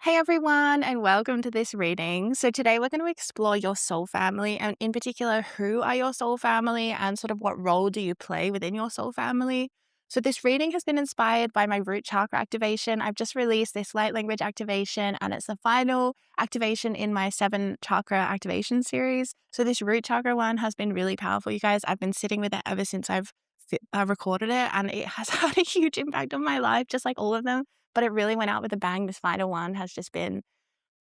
Hey everyone, and welcome to this reading. So, today we're going to explore your soul family, and in particular, who are your soul family and sort of what role do you play within your soul family. So, this reading has been inspired by my root chakra activation. I've just released this light language activation, and it's the final activation in my 7 chakra activation series. So, this root chakra one has been really powerful, you guys. I've been sitting with it ever since I've recorded it, and it has had a huge impact on my life, just like all of them, but it really went out with a bang. This final one has just been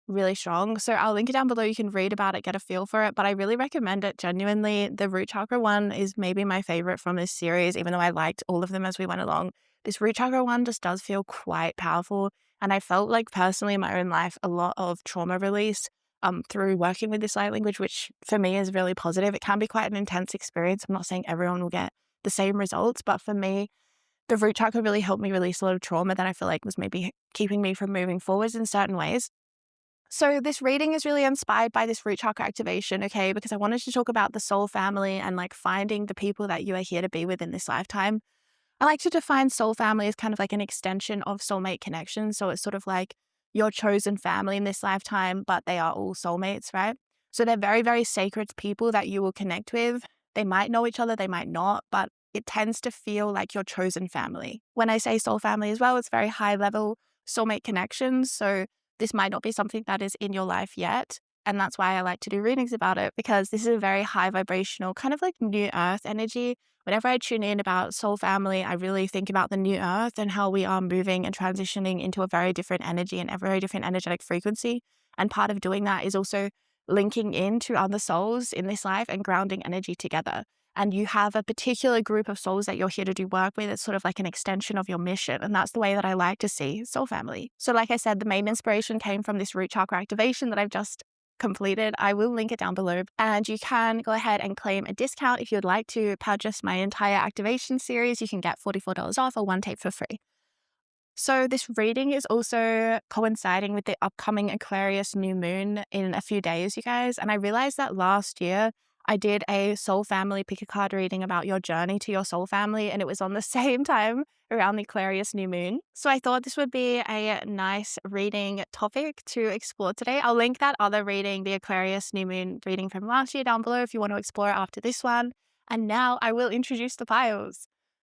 really strong. So I'll link it down below. You can read about it, get a feel for it, but I really recommend it genuinely. The root chakra one is maybe my favorite from this series, even though I liked all of them as we went along. This root chakra one just does feel quite powerful. And I felt like personally in my own life, a lot of trauma release through working with this light language, which for me is really positive. It can be quite an intense experience. I'm not saying everyone will get the same results, but for me, the root chakra really helped me release a lot of trauma that I feel like was maybe keeping me from moving forwards in certain ways. So this reading is really inspired by this root chakra activation, okay? Because I wanted to talk about the soul family and like finding the people that you are here to be with in this lifetime. I like to define soul family as kind of like an extension of soulmate connection. So it's sort of like your chosen family in this lifetime, but they are all soulmates, right? So they're very, very sacred people that you will connect with. They might know each other, they might not, but it tends to feel like your chosen family. When I say soul family as well, it's very high level soulmate connections. So this might not be something that is in your life yet. And that's why I like to do readings about it, because this is a very high vibrational, kind of like new earth energy. Whenever I tune in about soul family, I really think about the new earth and how we are moving and transitioning into a very different energy and a very different energetic frequency. And part of doing that is also linking into other souls in this life and grounding energy together. And you have a particular group of souls that you're here to do work with. It's sort of like an extension of your mission. And that's the way that I like to see soul family. So like I said, the main inspiration came from this root chakra activation that I've just completed. I will link it down below, and you can go ahead and claim a discount if you'd like to purchase my entire activation series. You can get $44 off or one tape for free. So this reading is also coinciding with the upcoming Aquarius new moon in a few days, you guys. And I realized that last year I did a soul family pick a card reading about your journey to your soul family, and it was on the same time around the Aquarius new moon. So I thought this would be a nice reading topic to explore today. I'll link that other reading, the Aquarius new moon reading from last year, down below if you want to explore it after this one. And now I will introduce the piles.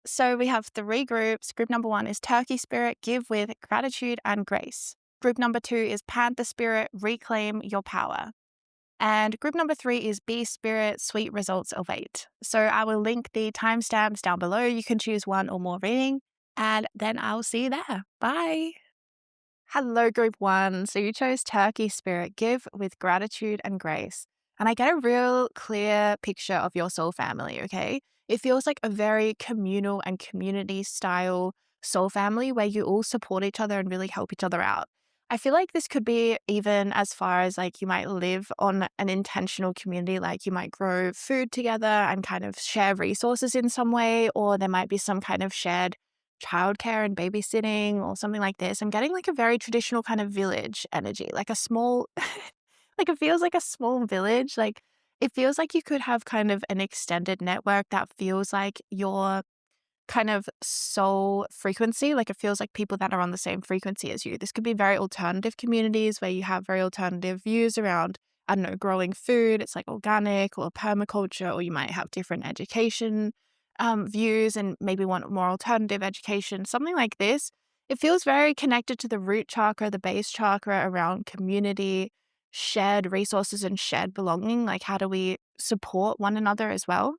So we have 3 groups. Group number 1 is Turkey Spirit, give with gratitude and grace. Group number 2 is Panther Spirit, reclaim your power. And group number 3 is Bee Spirit, sweet results await. So I will link the timestamps down below. You can choose one or more reading, and then I'll see you there. Bye. Hello, group 1. So you chose Turkey Spirit, give with gratitude and grace. And I get a real clear picture of your soul family, okay? It feels like a very communal and community style soul family where you all support each other and really help each other out. I feel like this could be even as far as like you might live on an intentional community, like you might grow food together and kind of share resources in some way, or there might be some kind of shared childcare and babysitting or something like this. I'm getting like a very traditional kind of village energy, like a small, like it feels like a small village. Like it feels like you could have kind of an extended network that feels like your kind of soul frequency. Like it feels like people that are on the same frequency as you. This could be very alternative communities where you have very alternative views around, I don't know, growing food. It's like organic or permaculture, or you might have different education views and maybe want more alternative education, something like this. It feels very connected to the root chakra, the base chakra, around community, shared resources and shared belonging. Like how do we support one another as well?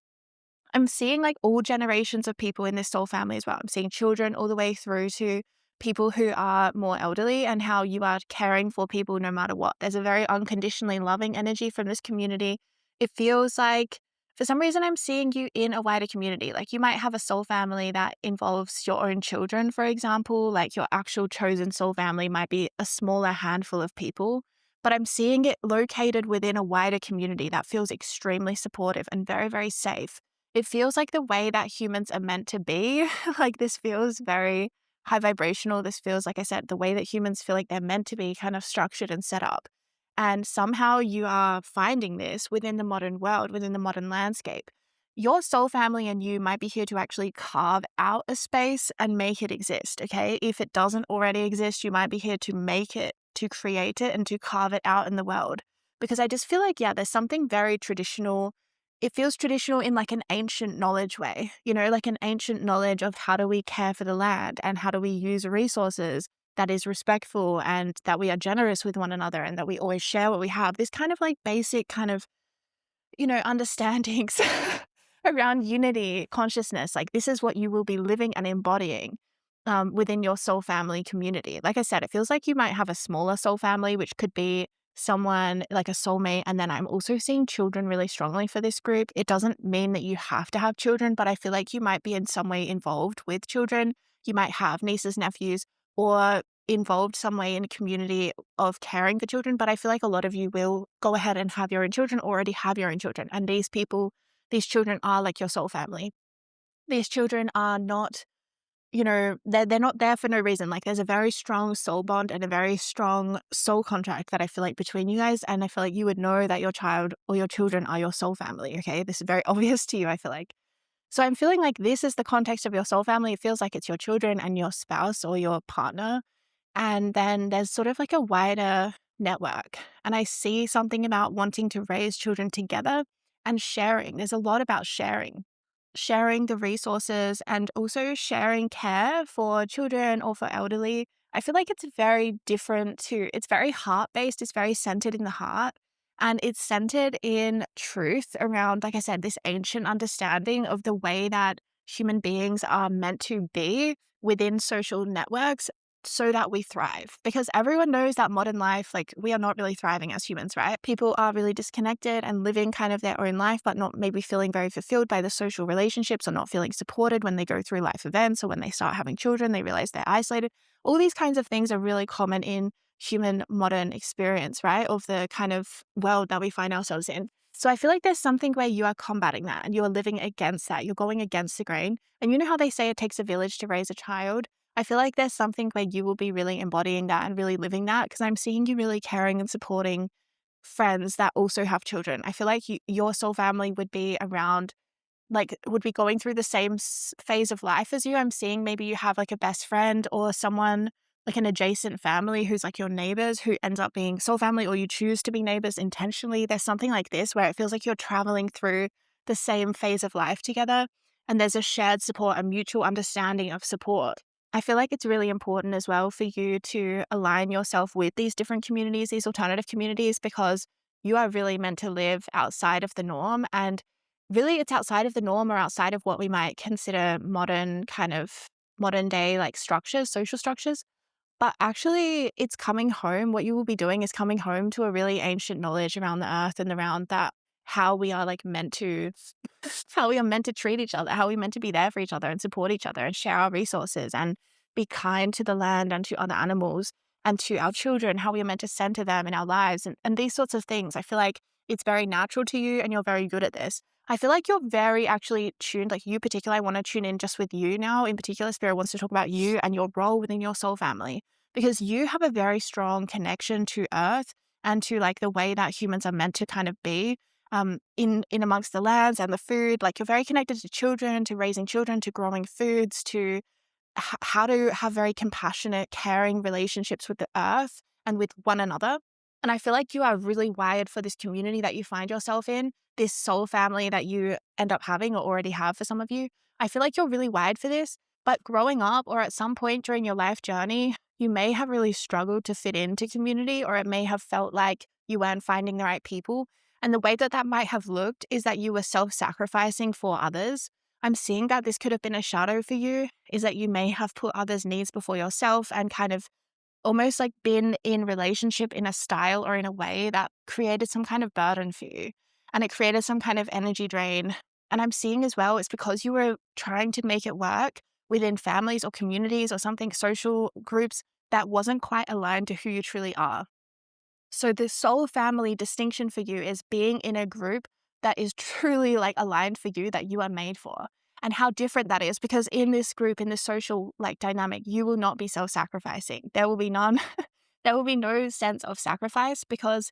I'm seeing like all generations of people in this soul family as well. I'm seeing children all the way through to people who are more elderly, and how you are caring for people no matter what. There's a very unconditionally loving energy from this community. It feels like for some reason I'm seeing you in a wider community. Like you might have a soul family that involves your own children, for example, like your actual chosen soul family might be a smaller handful of people. But I'm seeing it located within a wider community that feels extremely supportive and very, very safe. It feels like the way that humans are meant to be. Like this feels very high vibrational. This feels, like I said, the way that humans feel like they're meant to be, kind of structured and set up. And somehow you are finding this within the modern world, within the modern landscape. Your soul family and you might be here to actually carve out a space and make it exist, okay? If it doesn't already exist, you might be here to make it to create it and to carve it out in the world. Because I just feel like, yeah, there's something very traditional. It feels traditional in like an ancient knowledge way, like an ancient knowledge of how do we care for the land and how do we use resources that is respectful and that we are generous with one another and that we always share what we have. This kind of like basic kind of, understandings around unity consciousness. Like this is what you will be living and embodying within your soul family community. Like I said, it feels like you might have a smaller soul family, which could be someone like a soulmate. And then I'm also seeing children really strongly for this group. It doesn't mean that you have to have children, but I feel like you might be in some way involved with children. You might have nieces, nephews, or involved some way in a community of caring for children. But I feel like a lot of you will go ahead and have your own children, already have your own children. And these children are like your soul family. These children are not, they're not there for no reason. Like there's a very strong soul bond and a very strong soul contract that I feel like between you guys. And I feel like you would know that your child or your children are your soul family. Okay. This is very obvious to you, I feel like. So I'm feeling like this is the context of your soul family. It feels like it's your children and your spouse or your partner. And then there's sort of like a wider network. And I see something about wanting to raise children together and sharing. There's a lot about sharing the resources and also sharing care for children or for elderly. I feel like it's very different it's very heart-based, it's very centered in the heart, and it's centered in truth around, like I said, this ancient understanding of the way that human beings are meant to be within social networks so that we thrive. Because everyone knows that modern life, like we are not really thriving as humans, right? People are really disconnected and living kind of their own life, but not maybe feeling very fulfilled by the social relationships or not feeling supported when they go through life events or when they start having children, they realize they're isolated. All these kinds of things are really common in human modern experience, right? Of the kind of world that we find ourselves in. So I feel like there's something where you are combating that and you are living against that. You're going against the grain. And you know how they say it takes a village to raise a child? I feel like there's something where you will be really embodying that and really living that, because I'm seeing you really caring and supporting friends that also have children. I feel like your soul family would be around, like would be going through the same phase of life as you. I'm seeing maybe you have like a best friend or someone like an adjacent family who's like your neighbors who ends up being soul family, or you choose to be neighbors intentionally. There's something like this where it feels like you're traveling through the same phase of life together and there's a shared support, a mutual understanding of support. I feel like it's really important as well for you to align yourself with these different communities, these alternative communities, because you are really meant to live outside of the norm. And really, it's outside of the norm or outside of what we might consider modern day like structures, social structures. But actually, it's coming home. What you will be doing is coming home to a really ancient knowledge around the earth and around that how we are like meant to how we are meant to treat each other, how we're meant to be there for each other and support each other and share our resources and be kind to the land and to other animals and to our children, how we are meant to center them in our lives and these sorts of things. I feel like it's very natural to you and you're very good at this. I feel like you're very actually tuned, like you particularly, I want to tune in just with you now. In particular, Spirit wants to talk about you and your role within your soul family, because you have a very strong connection to Earth and to like the way that humans are meant to kind of be in amongst the lands and the food. Like you're very connected to children, to raising children, to growing foods, to how to have very compassionate, caring relationships with the earth and with one another. And I feel like you are really wired for this community that you find yourself in, this soul family that you end up having or already have for some of you. I feel like you're really wired for this. But growing up or at some point during your life journey, you may have really struggled to fit into community, or it may have felt like you weren't finding the right people. And the way that that might have looked is that you were self-sacrificing for others. I'm seeing that this could have been a shadow for you, is that you may have put others' needs before yourself and kind of almost like been in relationship in a style or in a way that created some kind of burden for you. And it created some kind of energy drain. And I'm seeing as well, it's because you were trying to make it work within families or communities or something, social groups that wasn't quite aligned to who you truly are. So the soul family distinction for you is being in a group that is truly like aligned for you, that you are made for. And how different that is, because in this group, in this social like dynamic, you will not be self-sacrificing. There will be none. There will be no sense of sacrifice, because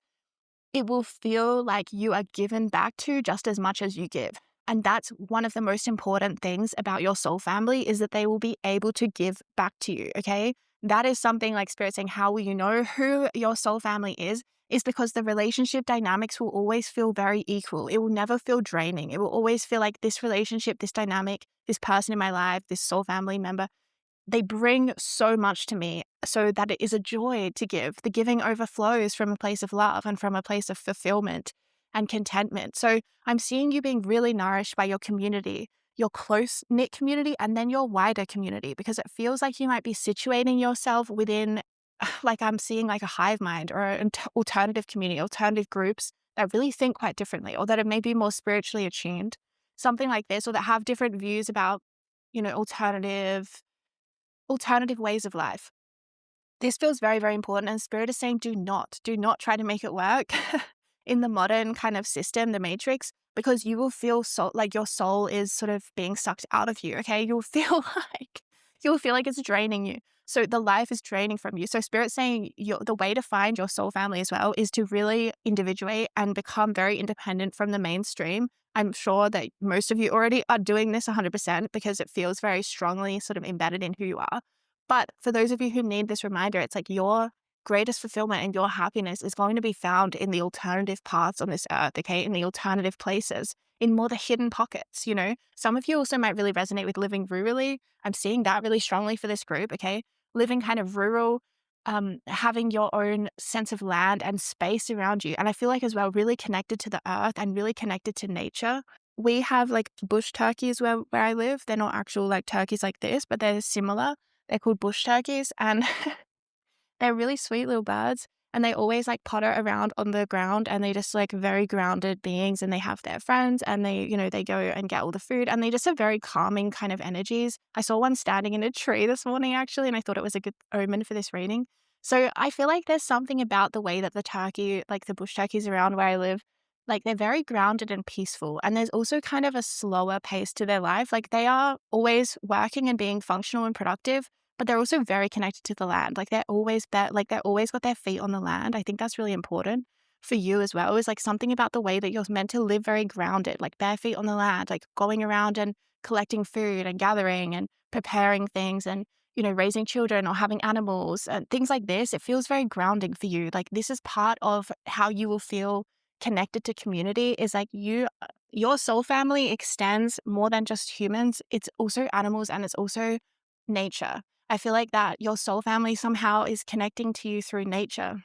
it will feel like you are given back to just as much as you give. And that's one of the most important things about your soul family, is that they will be able to give back to you, okay? that is something like Spirit saying, how will you know who your soul family is because the relationship dynamics will always feel very equal. It will never feel draining. It will always feel like this relationship, this dynamic, this person in my life, this soul family member, they bring so much to me so that it is a joy to give. The giving overflows from a place of love and from a place of fulfillment and contentment. So I'm seeing you being really nourished by your community, your close knit community, and then your wider community, because it feels like you might be situating yourself within, like I'm seeing like a hive mind or an alternative community, alternative groups that really think quite differently or that are maybe more spiritually attuned, something like this, or that have different views about, alternative ways of life. This feels very, very important. And Spirit is saying, do not try to make it work in the modern kind of system, the matrix, because you will feel like your soul is sort of being sucked out of you. Okay. You'll feel like it's draining you. So the life is draining from you. So Spirit's saying the way to find your soul family as well is to really individuate and become very independent from the mainstream. I'm sure that most of you already are doing this 100% because it feels very strongly sort of embedded in who you are. But for those of you who need this reminder, it's like your greatest fulfillment and your happiness is going to be found in the alternative paths on this earth, okay? In the alternative places, in more the hidden pockets, Some of you also might really resonate with living rurally. I'm seeing that really strongly for this group, okay? Living kind of rural, having your own sense of land and space around you. And I feel like as well, really connected to the earth and really connected to nature. We have like bush turkeys where I live. They're not actual like turkeys like this, but they're similar. They're called bush turkeys, and they're really sweet little birds, and they always like potter around on the ground, and they just like very grounded beings, and they have their friends, and they go and get all the food, and they just have very calming kind of energies. I saw one standing in a tree this morning actually, and I thought it was a good omen for this reading. So I feel like there's something about the way that the bush turkeys around where I live, like they're very grounded and peaceful. And there's also kind of a slower pace to their life. Like they are always working and being functional and productive, but they're also very connected to the land. Like they're always they're always got their feet on the land. I think that's really important for you as well. Is like something about the way that you're meant to live very grounded, like bare feet on the land, like going around and collecting food and gathering and preparing things and raising children or having animals and things like this. It feels very grounding for you. Like this is part of how you will feel connected to community, is like your soul family extends more than just humans. It's also animals and it's also nature. I feel like that your soul family somehow is connecting to you through nature.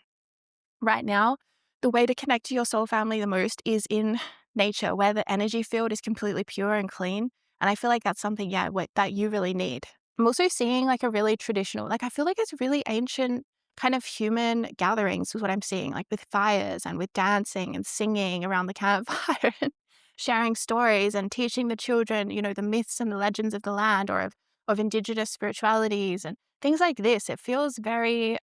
Right now, the way to connect to your soul family the most is in nature, where the energy field is completely pure and clean. And I feel like that's something, that you really need. I'm also seeing like a really traditional, like I feel like it's really ancient kind of human gatherings is what I'm seeing, like with fires and with dancing and singing around the campfire and sharing stories and teaching the children, the myths and the legends of the land or of indigenous spiritualities and things like this. It feels very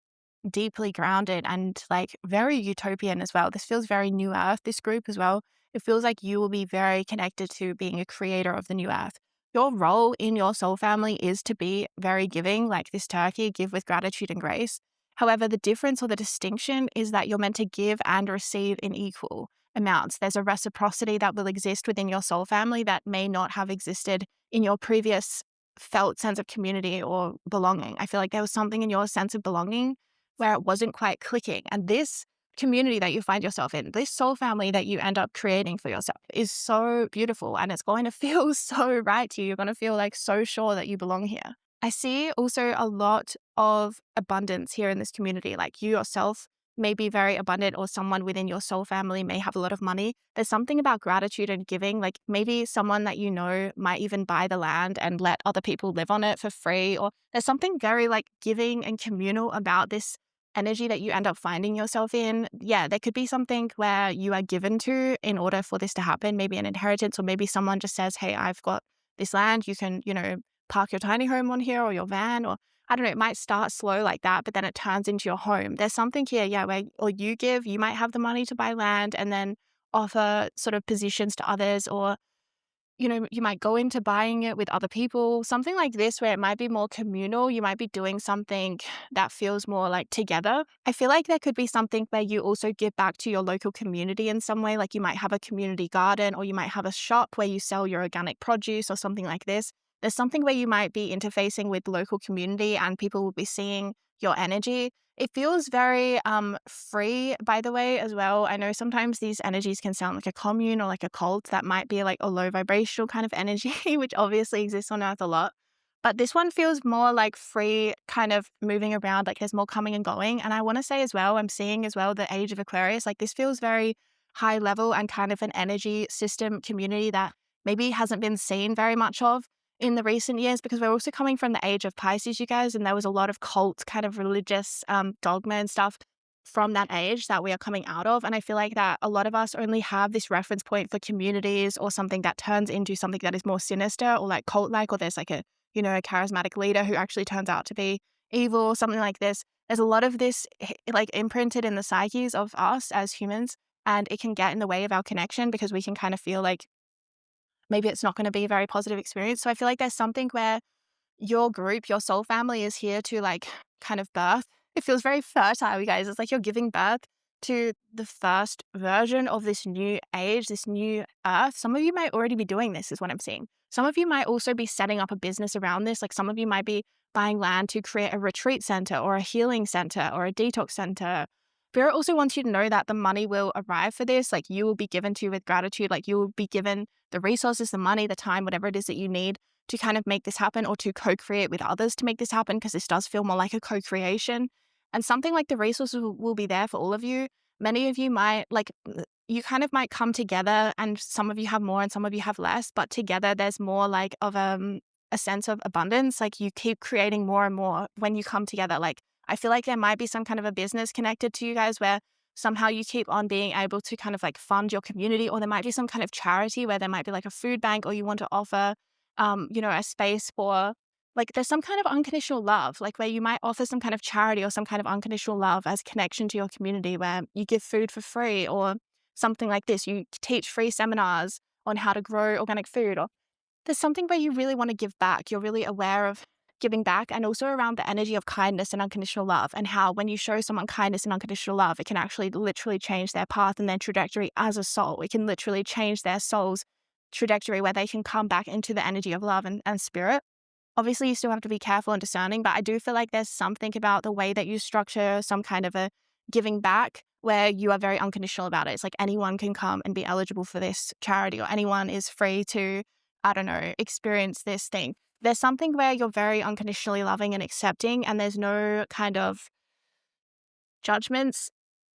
deeply grounded and like very utopian as well. This feels very new earth, this group as well. It feels like you will be very connected to being a creator of the new earth. Your role in your soul family is to be very giving, like this turkey, give with gratitude and grace. However, the difference or the distinction is that you're meant to give and receive in equal amounts. There's a reciprocity that will exist within your soul family that may not have existed in your previous felt sense of community or belonging. I feel like there was something in your sense of belonging where it wasn't quite clicking. And this community that you find yourself in, this soul family that you end up creating for yourself is so beautiful, and it's going to feel so right to you. You're going to feel like so sure that you belong here. I see also a lot of abundance here in this community. Like you yourself may be very abundant, or someone within your soul family may have a lot of money. There's something about gratitude and giving. Like maybe someone that you know might even buy the land and let other people live on it for free. Or there's something very like giving and communal about this energy that you end up finding yourself in. Yeah, there could be something where you are given to in order for this to happen, maybe an inheritance, or maybe someone just says, hey, I've got this land, you can, park your tiny home on here or your van, or I don't know, it might start slow like that, but then it turns into your home. There's something here, where, or you give, you might have the money to buy land and then offer sort of positions to others, or you might go into buying it with other people, something like this, where it might be more communal. You might be doing something that feels more like together. I feel like there could be something where you also give back to your local community in some way. Like you might have a community garden, or you might have a shop where you sell your organic produce or something like this. there's something where you might be interfacing with local community and people will be seeing your energy. It feels very free, by the way, as well. I know sometimes these energies can sound like a commune or like a cult. That might be like a low vibrational kind of energy, which obviously exists on Earth a lot. But this one feels more like free, kind of moving around, like there's more coming and going. And I want to say as well, I'm seeing as well the age of Aquarius, like this feels very high level and kind of an energy system community that maybe hasn't been seen very much of in the recent years, because we're also coming from the age of Pisces, you guys, and there was a lot of cult kind of religious dogma and stuff from that age that we are coming out of. And I feel like that a lot of us only have this reference point for communities or something that turns into something that is more sinister or like cult-like, or there's like a, a charismatic leader who actually turns out to be evil or something like this. There's a lot of this like imprinted in the psyches of us as humans, and it can get in the way of our connection because we can kind of feel like maybe it's not going to be a very positive experience. So I feel like there's something where your group, your soul family is here to like kind of birth. It feels very fertile, you guys. It's like you're giving birth to the first version of this new age, this new earth. Some of you might already be doing this, is what I'm seeing. Some of you might also be setting up a business around this. Like some of you might be buying land to create a retreat center or a healing center or a detox center. Spirit also wants you to know that the money will arrive for this. Like you will be given to you with gratitude. Like you will be given the resources, the money, the time, whatever it is that you need to kind of make this happen, or to co-create with others to make this happen, because this does feel more like a co-creation. And something like the resources will be there for all of you. Many of you might, like, you kind of might come together, and some of you have more and some of you have less, but together there's more like of a sense of abundance. Like you keep creating more and more when you come together. Like I feel like there might be some kind of a business connected to you guys where somehow you keep on being able to kind of like fund your community, or there might be some kind of charity where there might be like a food bank, or you want to offer a space for, like, there's some kind of unconditional love, like where you might offer some kind of charity or some kind of unconditional love as connection to your community, where you give food for free or something like this. You teach free seminars on how to grow organic food, or there's something where you really want to give back. You're really aware of giving back, and also around the energy of kindness and unconditional love, and how when you show someone kindness and unconditional love, it can actually literally change their path and their trajectory as a soul. It can literally change their soul's trajectory, where they can come back into the energy of love and spirit. Obviously, you still have to be careful and discerning, but I do feel like there's something about the way that you structure some kind of a giving back where you are very unconditional about it. It's like anyone can come and be eligible for this charity, or anyone is free to, I don't know, experience this thing. There's something where you're very unconditionally loving and accepting, and there's no kind of judgments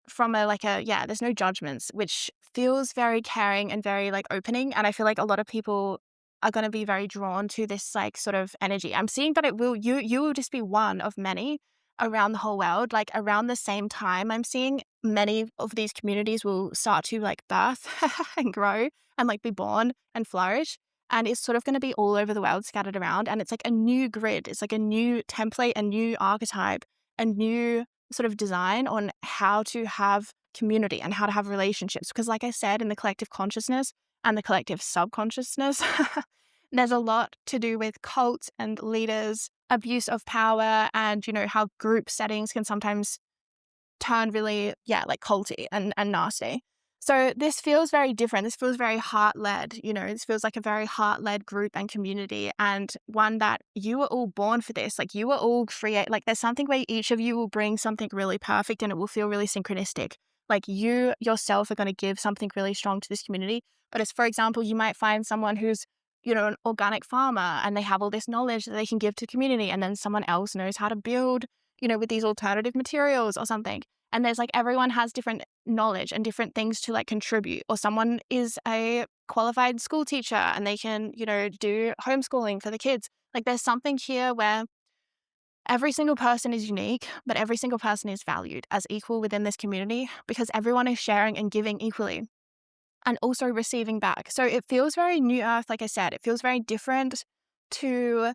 from there's no judgments, which feels very caring and very like opening. And I feel like a lot of people are going to be very drawn to this like sort of energy. I'm seeing that you will just be one of many around the whole world. Like around the same time, I'm seeing many of these communities will start to like birth and grow and like be born and flourish. And it's sort of going to be all over the world, scattered around. And it's like a new grid. It's like a new template, a new archetype, a new sort of design on how to have community and how to have relationships. Because like I said, in the collective consciousness and the collective subconsciousness, there's a lot to do with cults and leaders, abuse of power, and, how group settings can sometimes turn really, like culty and nasty. So this feels very different. This feels very heart-led, this feels like a very heart-led group and community, and one that you were all born for this. Like you were all like there's something where each of you will bring something really perfect, and it will feel really synchronistic. Like you yourself are going to give something really strong to this community. But as, for example, you might find someone who's, an organic farmer, and they have all this knowledge that they can give to the community, and then someone else knows how to build, with these alternative materials or something. And there's like, everyone has different knowledge and different things to like contribute. Or someone is a qualified school teacher and they can, do homeschooling for the kids. Like there's something here where every single person is unique, but every single person is valued as equal within this community, because everyone is sharing and giving equally and also receiving back. So it feels very new earth. Like I said, it feels very different to,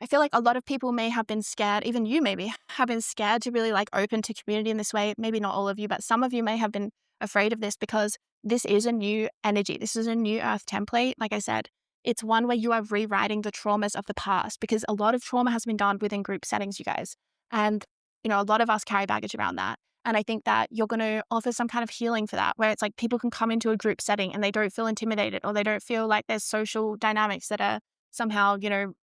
I feel like a lot of people may have been scared, even you maybe have been scared to really like open to community in this way. Maybe not all of you, but some of you may have been afraid of this, because this is a new energy. This is a new earth template. Like I said, it's one where you are rewriting the traumas of the past, because a lot of trauma has been done within group settings, you guys. And, a lot of us carry baggage around that. And I think that you're going to offer some kind of healing for that, where it's like people can come into a group setting and they don't feel intimidated, or they don't feel like there's social dynamics that are somehow,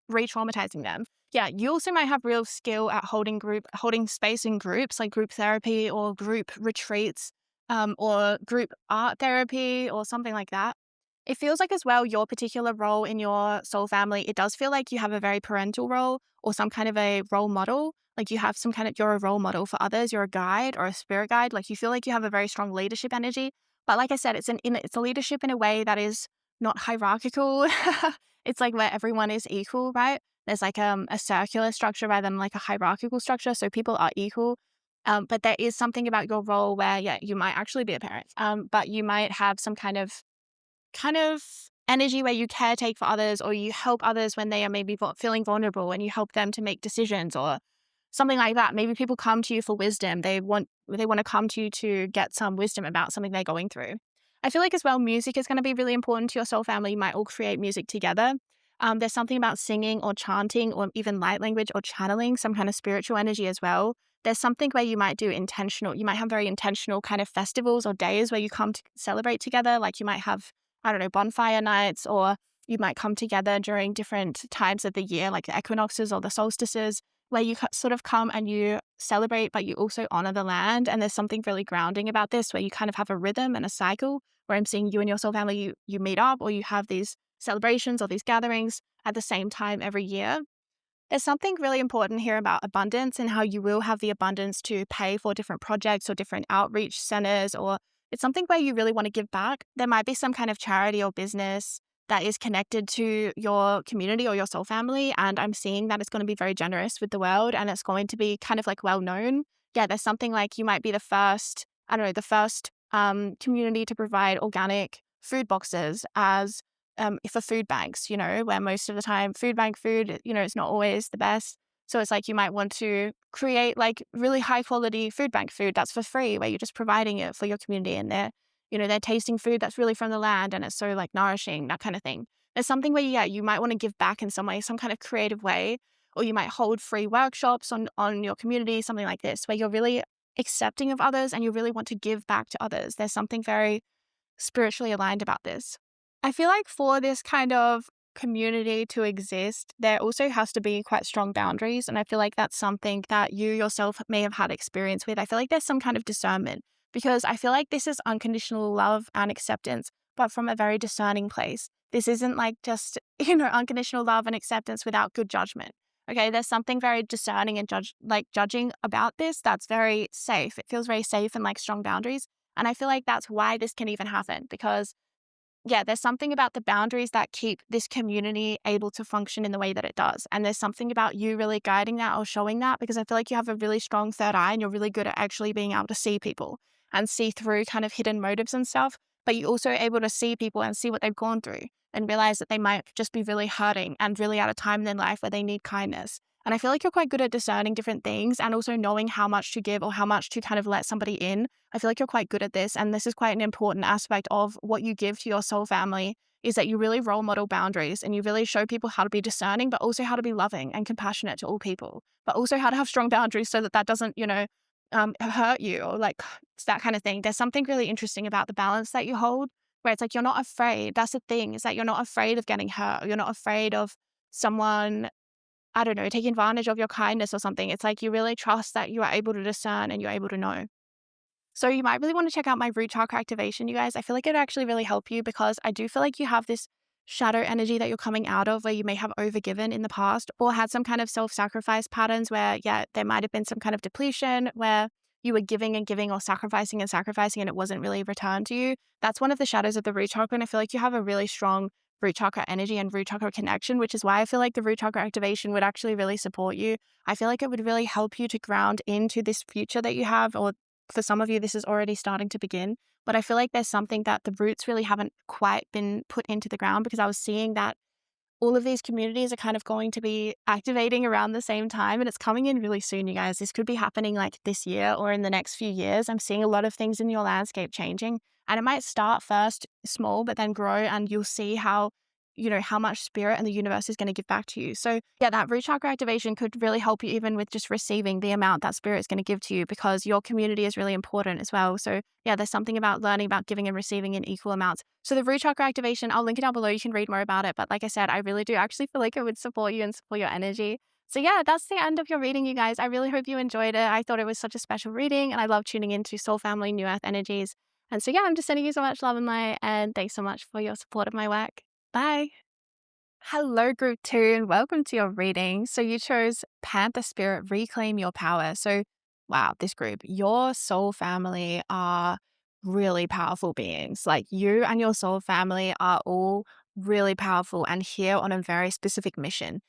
re-traumatizing them. Yeah, you also might have real skill at holding space in groups, like group therapy or group retreats, or group art therapy or something like that. It feels like as well your particular role in your soul family, it does feel like you have a very parental role or some kind of a role model. Like you have some kind of, you're a role model for others, you're a guide or a spirit guide. Like you feel like you have a very strong leadership energy. But like I said, it's a leadership in a way that is not hierarchical. It's like where everyone is equal, right? There's like a circular structure rather than like a hierarchical structure. So people are equal. But there is something about your role where, yeah, you might actually be a parent, but you might have some kind of energy where you caretake for others or you help others when they are maybe feeling vulnerable and you help them to make decisions or something like that. Maybe people come to you for wisdom. They want to come to you to get some wisdom about something they're going through. I feel like as well, music is going to be really important to your soul family. You might all create music together. There's something about singing or chanting or even light language or channeling some kind of spiritual energy as well. There's something where you might have very intentional kind of festivals or days where you come to celebrate together. Like you might have, I don't know, bonfire nights, or you might come together during different times of the year, like the equinoxes or the solstices, where you sort of come and you celebrate, but you also honor the land. And there's something really grounding about this, where you kind of have a rhythm and a cycle, where I'm seeing you and your soul family, you meet up or you have these celebrations or these gatherings at the same time every year. There's something really important here about abundance and how you will have the abundance to pay for different projects or different outreach centers, or it's something where you really want to give back. There might be some kind of charity or business that is connected to your community or your soul family. And I'm seeing that it's going to be very generous with the world and it's going to be kind of like well known. Yeah, there's something like you might be the first, I don't know, the first community to provide organic food boxes as for food banks, where most of the time food bank food, it's not always the best. So it's like you might want to create like really high quality food bank food that's for free, where you're just providing it for your community and they're tasting food that's really from the land and it's so like nourishing, that kind of thing. There's something where, yeah, you might want to give back in some way, some kind of creative way, or you might hold free workshops on your community, something like this, where you're really accepting of others and you really want to give back to others. There's something very spiritually aligned about this. I feel like for this kind of community to exist, there also has to be quite strong boundaries. And I feel like that's something that you yourself may have had experience with. I feel like there's some kind of discernment because I feel like this is unconditional love and acceptance, but from a very discerning place. This isn't like just, unconditional love and acceptance without good judgment. Okay, there's something very discerning and judging about this that's very safe. It feels very safe and like strong boundaries. And I feel like that's why this can even happen because yeah, there's something about the boundaries that keep this community able to function in the way that it does. And there's something about you really guiding that or showing that because I feel like you have a really strong third eye and you're really good at actually being able to see people and see through kind of hidden motives and stuff. But you're also able to see people and see what they've gone through and realize that they might just be really hurting and really at a time in their life where they need kindness. And I feel like you're quite good at discerning different things and also knowing how much to give or how much to kind of let somebody in. I feel like you're quite good at this. And this is quite an important aspect of what you give to your soul family is that you really role model boundaries and you really show people how to be discerning, but also how to be loving and compassionate to all people, but also how to have strong boundaries so that doesn't, hurt you or like that kind of thing. There's something really interesting about the balance that you hold where it's like you're not afraid. That's the thing, is that you're not afraid of getting hurt. Or you're not afraid of someone, I don't know, taking advantage of your kindness or something. It's like you really trust that you are able to discern and you're able to know. So you might really want to check out my root chakra activation, you guys. I feel like it would actually really help you because I do feel like you have this shadow energy that you're coming out of where you may have overgiven in the past or had some kind of self-sacrifice patterns where, yeah, there might have been some kind of depletion where you were giving and giving or sacrificing and it wasn't really returned to you. That's one of the shadows of the root chakra. And I feel like you have a really strong root chakra energy and root chakra connection, which is why I feel like the root chakra activation would actually really support you. I feel like it would really help you to ground into this future that you have, or for some of you, this is already starting to begin. But I feel like there's something that the roots really haven't quite been put into the ground because I was seeing that all of these communities are kind of going to be activating around the same time and it's coming in really soon, you guys. This could be happening like this year or in the next few years. I'm seeing a lot of things in your landscape changing and it might start first small, but then grow and you'll see how, how much spirit and the universe is going to give back to you. So yeah, that root chakra activation could really help you even with just receiving the amount that spirit is going to give to you, because your community is really important as well. So yeah, there's something about learning about giving and receiving in equal amounts. So the root chakra activation, I'll link it down below. You can read more about it. But like I said, I really do actually feel like it would support you and support your energy. So yeah, that's the end of your reading, you guys. I really hope you enjoyed it. I thought it was such a special reading, and I love tuning into soul family, new earth energies. And so yeah, I'm just sending you so much love and light, and thanks so much for your support of my work. Bye. Hello, group 2, and welcome to your reading. So you chose Panther Spirit, Reclaim Your Power. So wow, this group, your soul family are really powerful beings. Like, you and your soul family are all really powerful and here on a very specific mission.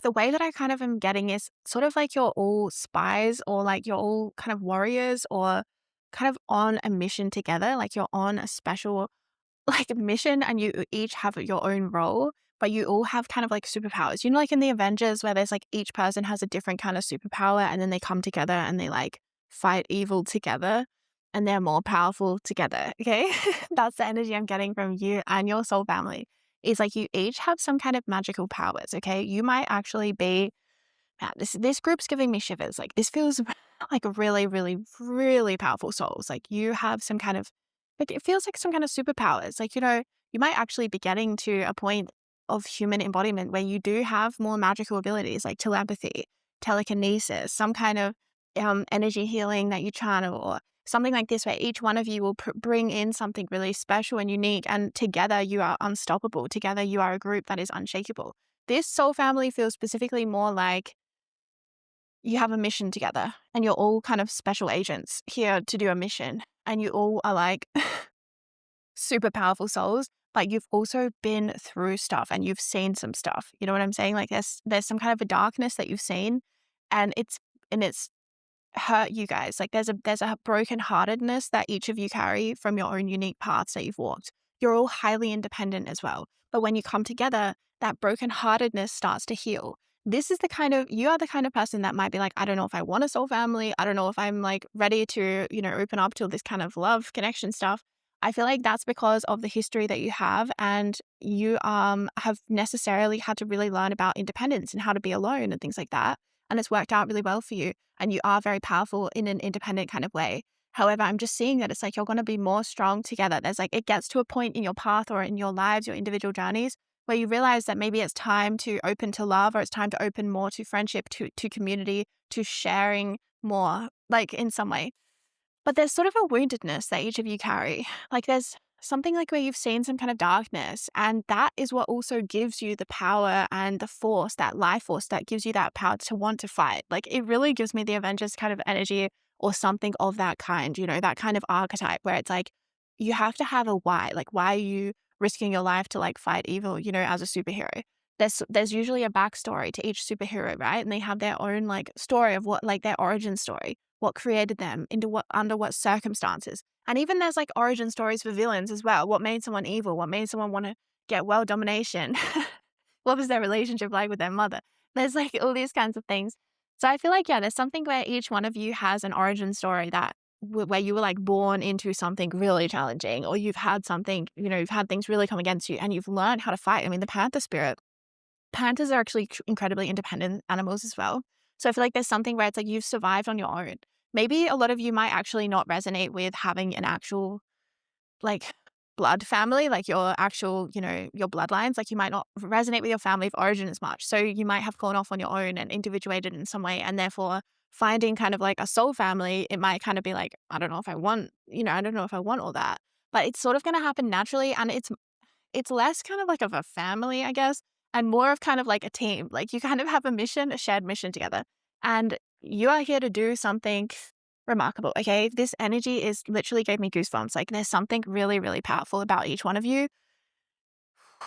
The way that I kind of am getting is sort of like you're all spies, or like you're all kind of warriors, or kind of on a mission together. Like, you're on a special like mission, and you each have your own role, but you all have kind of like superpowers. Like in the Avengers, where there's like each person has a different kind of superpower, and then they come together and they like fight evil together, and they're more powerful together. Okay. That's the energy I'm getting from you and your soul family. Is like you each have some kind of magical powers. Okay. You might actually be, yeah, this group's giving me shivers. Like, this feels like really, really, really powerful souls. Like, you have some kind of, like, it feels like some kind of superpowers. Like, you might actually be getting to a point of human embodiment where you do have more magical abilities, like telepathy, telekinesis, some kind of energy healing that you channel, or something like this, where each one of you will bring in something really special and unique, and together you are unstoppable. Together you are a group that is unshakable. This soul family feels specifically more like you have a mission together, and you're all kind of special agents here to do a mission, and you all are like super powerful souls, but you've also been through stuff and you've seen some stuff. You know what I'm saying? Like, there's some kind of a darkness that you've seen, and it's hurt you guys. Like, there's a brokenheartedness that each of you carry from your own unique paths that you've walked. You're all highly independent as well. But when you come together, that brokenheartedness starts to heal. You are the kind of person that might be like, I don't know if I want a soul family. I don't know if I'm like ready to, open up to this kind of love connection stuff. I feel like that's because of the history that you have, and you have necessarily had to really learn about independence and how to be alone and things like that. And it's worked out really well for you, and you are very powerful in an independent kind of way. However, I'm just seeing that it's like you're going to be more strong together. There's like, it gets to a point in your path or in your lives, your individual journeys, where you realize that maybe it's time to open to love, or it's time to open more to friendship, to community, to sharing more, like, in some way. But there's sort of a woundedness that each of you carry. Like, there's something like where you've seen some kind of darkness, and that is what also gives you the power and the force, that life force that gives you that power to want to fight. Like, it really gives me the Avengers kind of energy, or something of that kind, that kind of archetype where it's like, you have to have a why. Like, why are you risking your life to like fight evil, as a superhero? There's usually a backstory to each superhero, right? And they have their own like story of what, like, their origin story, what created them, under what circumstances. And even there's like origin stories for villains as well. What made someone evil? What made someone want to get world domination? What was their relationship like with their mother? There's like all these kinds of things. So I feel like, yeah, there's something where each one of you has an origin story that where you were like born into something really challenging, or you've had something, you've had things really come against you, and you've learned how to fight. I mean, the Panther spirit, Panthers are actually incredibly independent animals as well. So I feel like there's something where it's like you've survived on your own. Maybe a lot of you might actually not resonate with having an actual like blood family, like your actual, your bloodlines. Like, you might not resonate with your family of origin as much. So you might have gone off on your own and individuated in some way. And therefore, finding kind of like a soul family, it might kind of be like, I don't know if I want, I don't know if I want all that. But it's sort of going to happen naturally. And it's less kind of like of a family, I guess, and more of kind of like a team. Like, you kind of have a mission, a shared mission together, and you are here to do something remarkable. Okay. This energy is literally gave me goosebumps. Like, there's something really, really powerful about each one of you.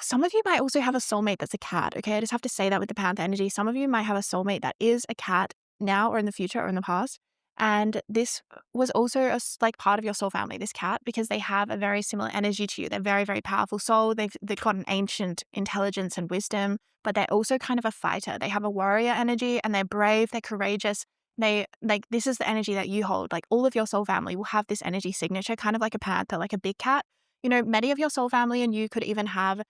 Some of you might also have a soulmate that's a cat. Okay. I just have to say that with the Panther energy. Some of you might have a soulmate that is a cat now, or in the future, or in the past. And this was also like part of your soul family, this cat, because they have a very similar energy to you. They're very, very powerful soul. They've got an ancient intelligence and wisdom, but they're also kind of a fighter. They have a warrior energy, and they're brave, they're courageous. This is the energy that you hold. Like, all of your soul family will have this energy signature, kind of like a panther, like a big cat. Many of your soul family and you could even have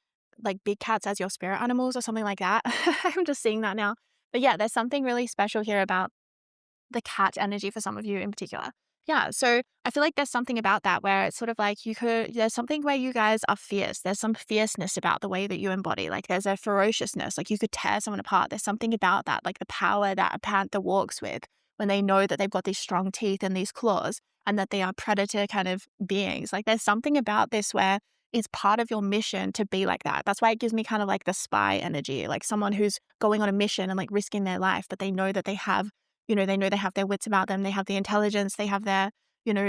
like big cats as your spirit animals or something like that. I'm just seeing that now. But yeah, there's something really special here about the cat energy for some of you in particular. Yeah, so I feel like there's something about that where it's sort of like there's something where you guys are fierce. There's some fierceness about the way that you embody. Like there's a ferociousness, like you could tear someone apart. There's something about that, like the power that a panther walks with when they know that they've got these strong teeth and these claws and that they are predator kind of beings. Like there's something about this where it's part of your mission to be like that. That's why it gives me kind of like the spy energy, like someone who's going on a mission and like risking their life, but they know that they have they know they have their wits about them, they have the intelligence, they have their,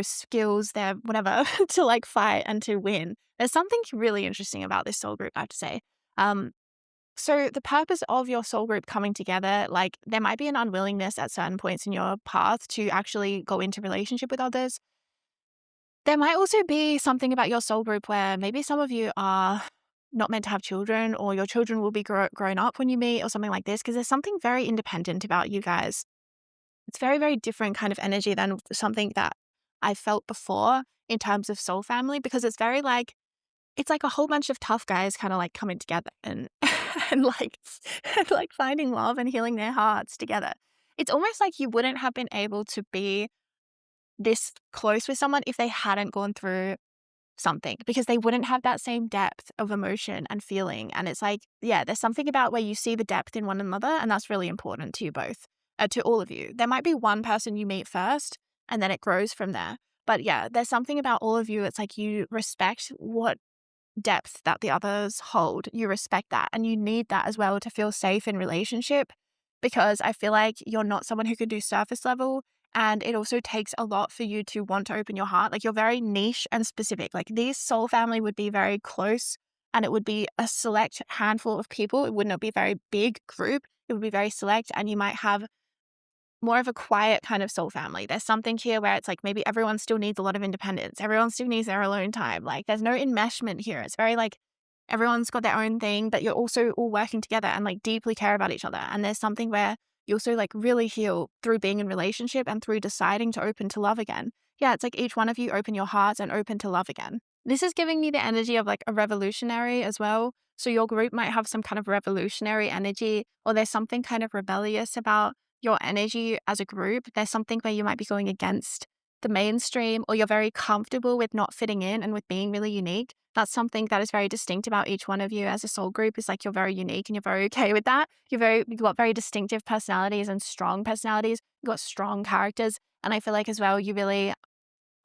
skills, their whatever to like fight and to win. There's something really interesting about this soul group, I have to say. Um, so the purpose of your soul group coming together, like there might be an unwillingness at certain points in your path to actually go into relationship with others. There might also be something about your soul group where maybe some of you are not meant to have children, or your children will be grown up when you meet or something like this, because there's something very independent about you guys. It's very, very different kind of energy than something that I felt before in terms of soul family, because it's like a whole bunch of tough guys kind of like coming together and and like and like finding love and healing their hearts together. It's almost like you wouldn't have been able to be this close with someone if they hadn't gone through something, because they wouldn't have that same depth of emotion and feeling. And it's like, yeah, there's something about where you see the depth in one another, and that's really important to you both, to all of you. There might be one person you meet first, and then it grows from there. But yeah, there's something about all of you. It's like you respect what depth that the others hold. You respect that, and you need that as well to feel safe in relationship, because I feel like you're not someone who could do surface level, and it also takes a lot for you to want to open your heart. Like you're very niche and specific. Like these soul family would be very close, and it would be a select handful of people. It would not be a very big group. It would be very select, and you might have more of a quiet kind of soul family. There's something here where it's like maybe everyone still needs a lot of independence. Everyone still needs their alone time. Like there's no enmeshment here. It's very like everyone's got their own thing, but you're also all working together and like deeply care about each other. And there's something where you also like really heal through being in relationship and through deciding to open to love again. Yeah, it's like each one of you open your hearts and open to love again. This is giving me the energy of like a revolutionary as well. So your group might have some kind of revolutionary energy, or there's something kind of rebellious about your energy as a group. There's something where you might be going against the mainstream, or you're very comfortable with not fitting in and with being really unique. That's something that is very distinct about each one of you as a soul group, is like you're very unique and you're very okay with that. You've got very distinctive personalities and strong personalities. You've got strong characters. And I feel like as well, you really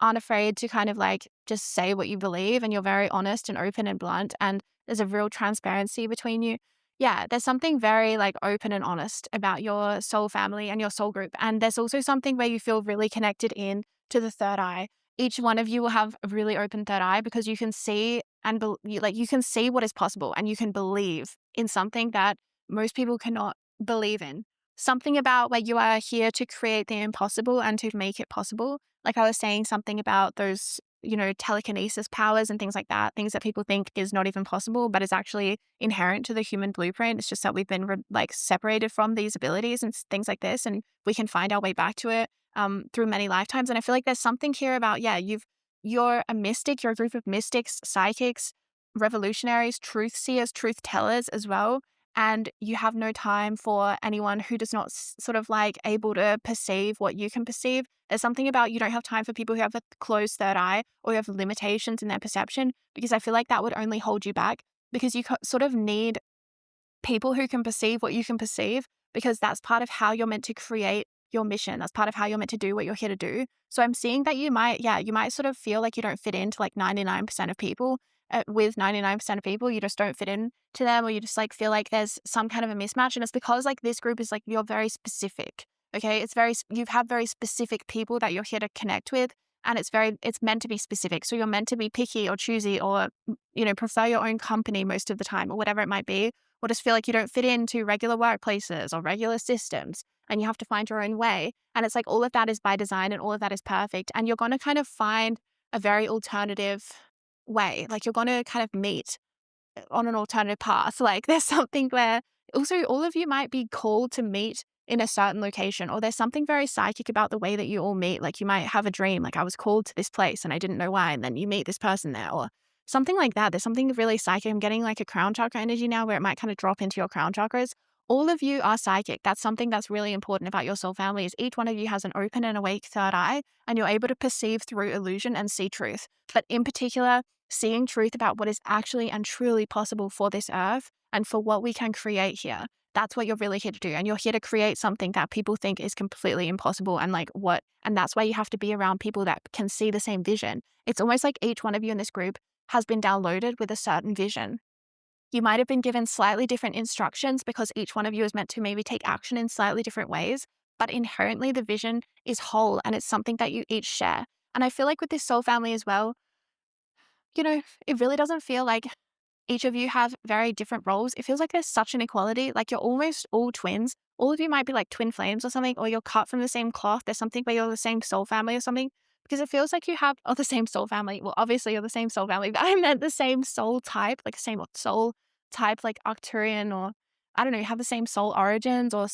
aren't afraid to kind of like just say what you believe, and you're very honest and open and blunt, and there's a real transparency between you. Yeah, there's something very like open and honest about your soul family and your soul group. And there's also something where you feel really connected in to the third eye. Each one of you will have a really open third eye, because you can see and you can see what is possible, and you can believe in something that most people cannot believe in. Something about where you are here to create the impossible and to make it possible. Like I was saying, something about those, telekinesis powers and things like that, things that people think is not even possible, but is actually inherent to the human blueprint. It's just that we've been separated from these abilities and things like this, and we can find our way back to it through many lifetimes. And I feel like there's something here about, yeah, you're a mystic, you're a group of mystics, psychics, revolutionaries, truth seers, truth tellers as well. And you have no time for anyone who does not sort of like able to perceive what you can perceive. There's something about you don't have time for people who have a closed third eye, or who have limitations in their perception, because I feel like that would only hold you back, because you sort of need people who can perceive what you can perceive, because that's part of how you're meant to create your mission. That's part of how you're meant to do what you're here to do. So I'm seeing that you might sort of feel like you don't fit into like 99% of people. With 99% of people, you just don't fit in to them, or you just like feel like there's some kind of a mismatch. And it's because like this group is like, you're very specific. Okay. You have very specific people that you're here to connect with. And it's meant to be specific. So you're meant to be picky or choosy, or, prefer your own company most of the time, or whatever it might be, or just feel like you don't fit into regular workplaces or regular systems, and you have to find your own way. And it's like all of that is by design, and all of that is perfect. And you're going to kind of find a very alternative way. Like you're going to kind of meet on an alternative path. Like there's something where also all of you might be called to meet in a certain location, or there's something very psychic about the way that you all meet. Like you might have a dream, like I was called to this place and I didn't know why, and then you meet this person there. Or something like that. There's something really psychic. I'm getting like a crown chakra energy now where it might kind of drop into your crown chakras. All of you are psychic. That's something that's really important about your soul family is each one of you has an open and awake third eye, and you're able to perceive through illusion and see truth. But in particular, seeing truth about what is actually and truly possible for this earth and for what we can create here. That's what you're really here to do. And you're here to create something that people think is completely impossible. And that's why you have to be around people that can see the same vision. It's almost like each one of you in this group has been downloaded with a certain vision. You might have been given slightly different instructions because each one of you is meant to maybe take action in slightly different ways, but inherently the vision is whole and it's something that you each share. And I feel like with this soul family as well, it really doesn't feel like each of you have very different roles. It feels like there's such an equality. Like you're almost all twins. All of you might be like twin flames or something, or you're cut from the same cloth. There's something where you're the same soul family or something. Because it feels like you have, the same soul family. Well, obviously you're the same soul family, but I meant the same soul type, like same soul type, like Arcturian, or I don't know, you have the same soul origins or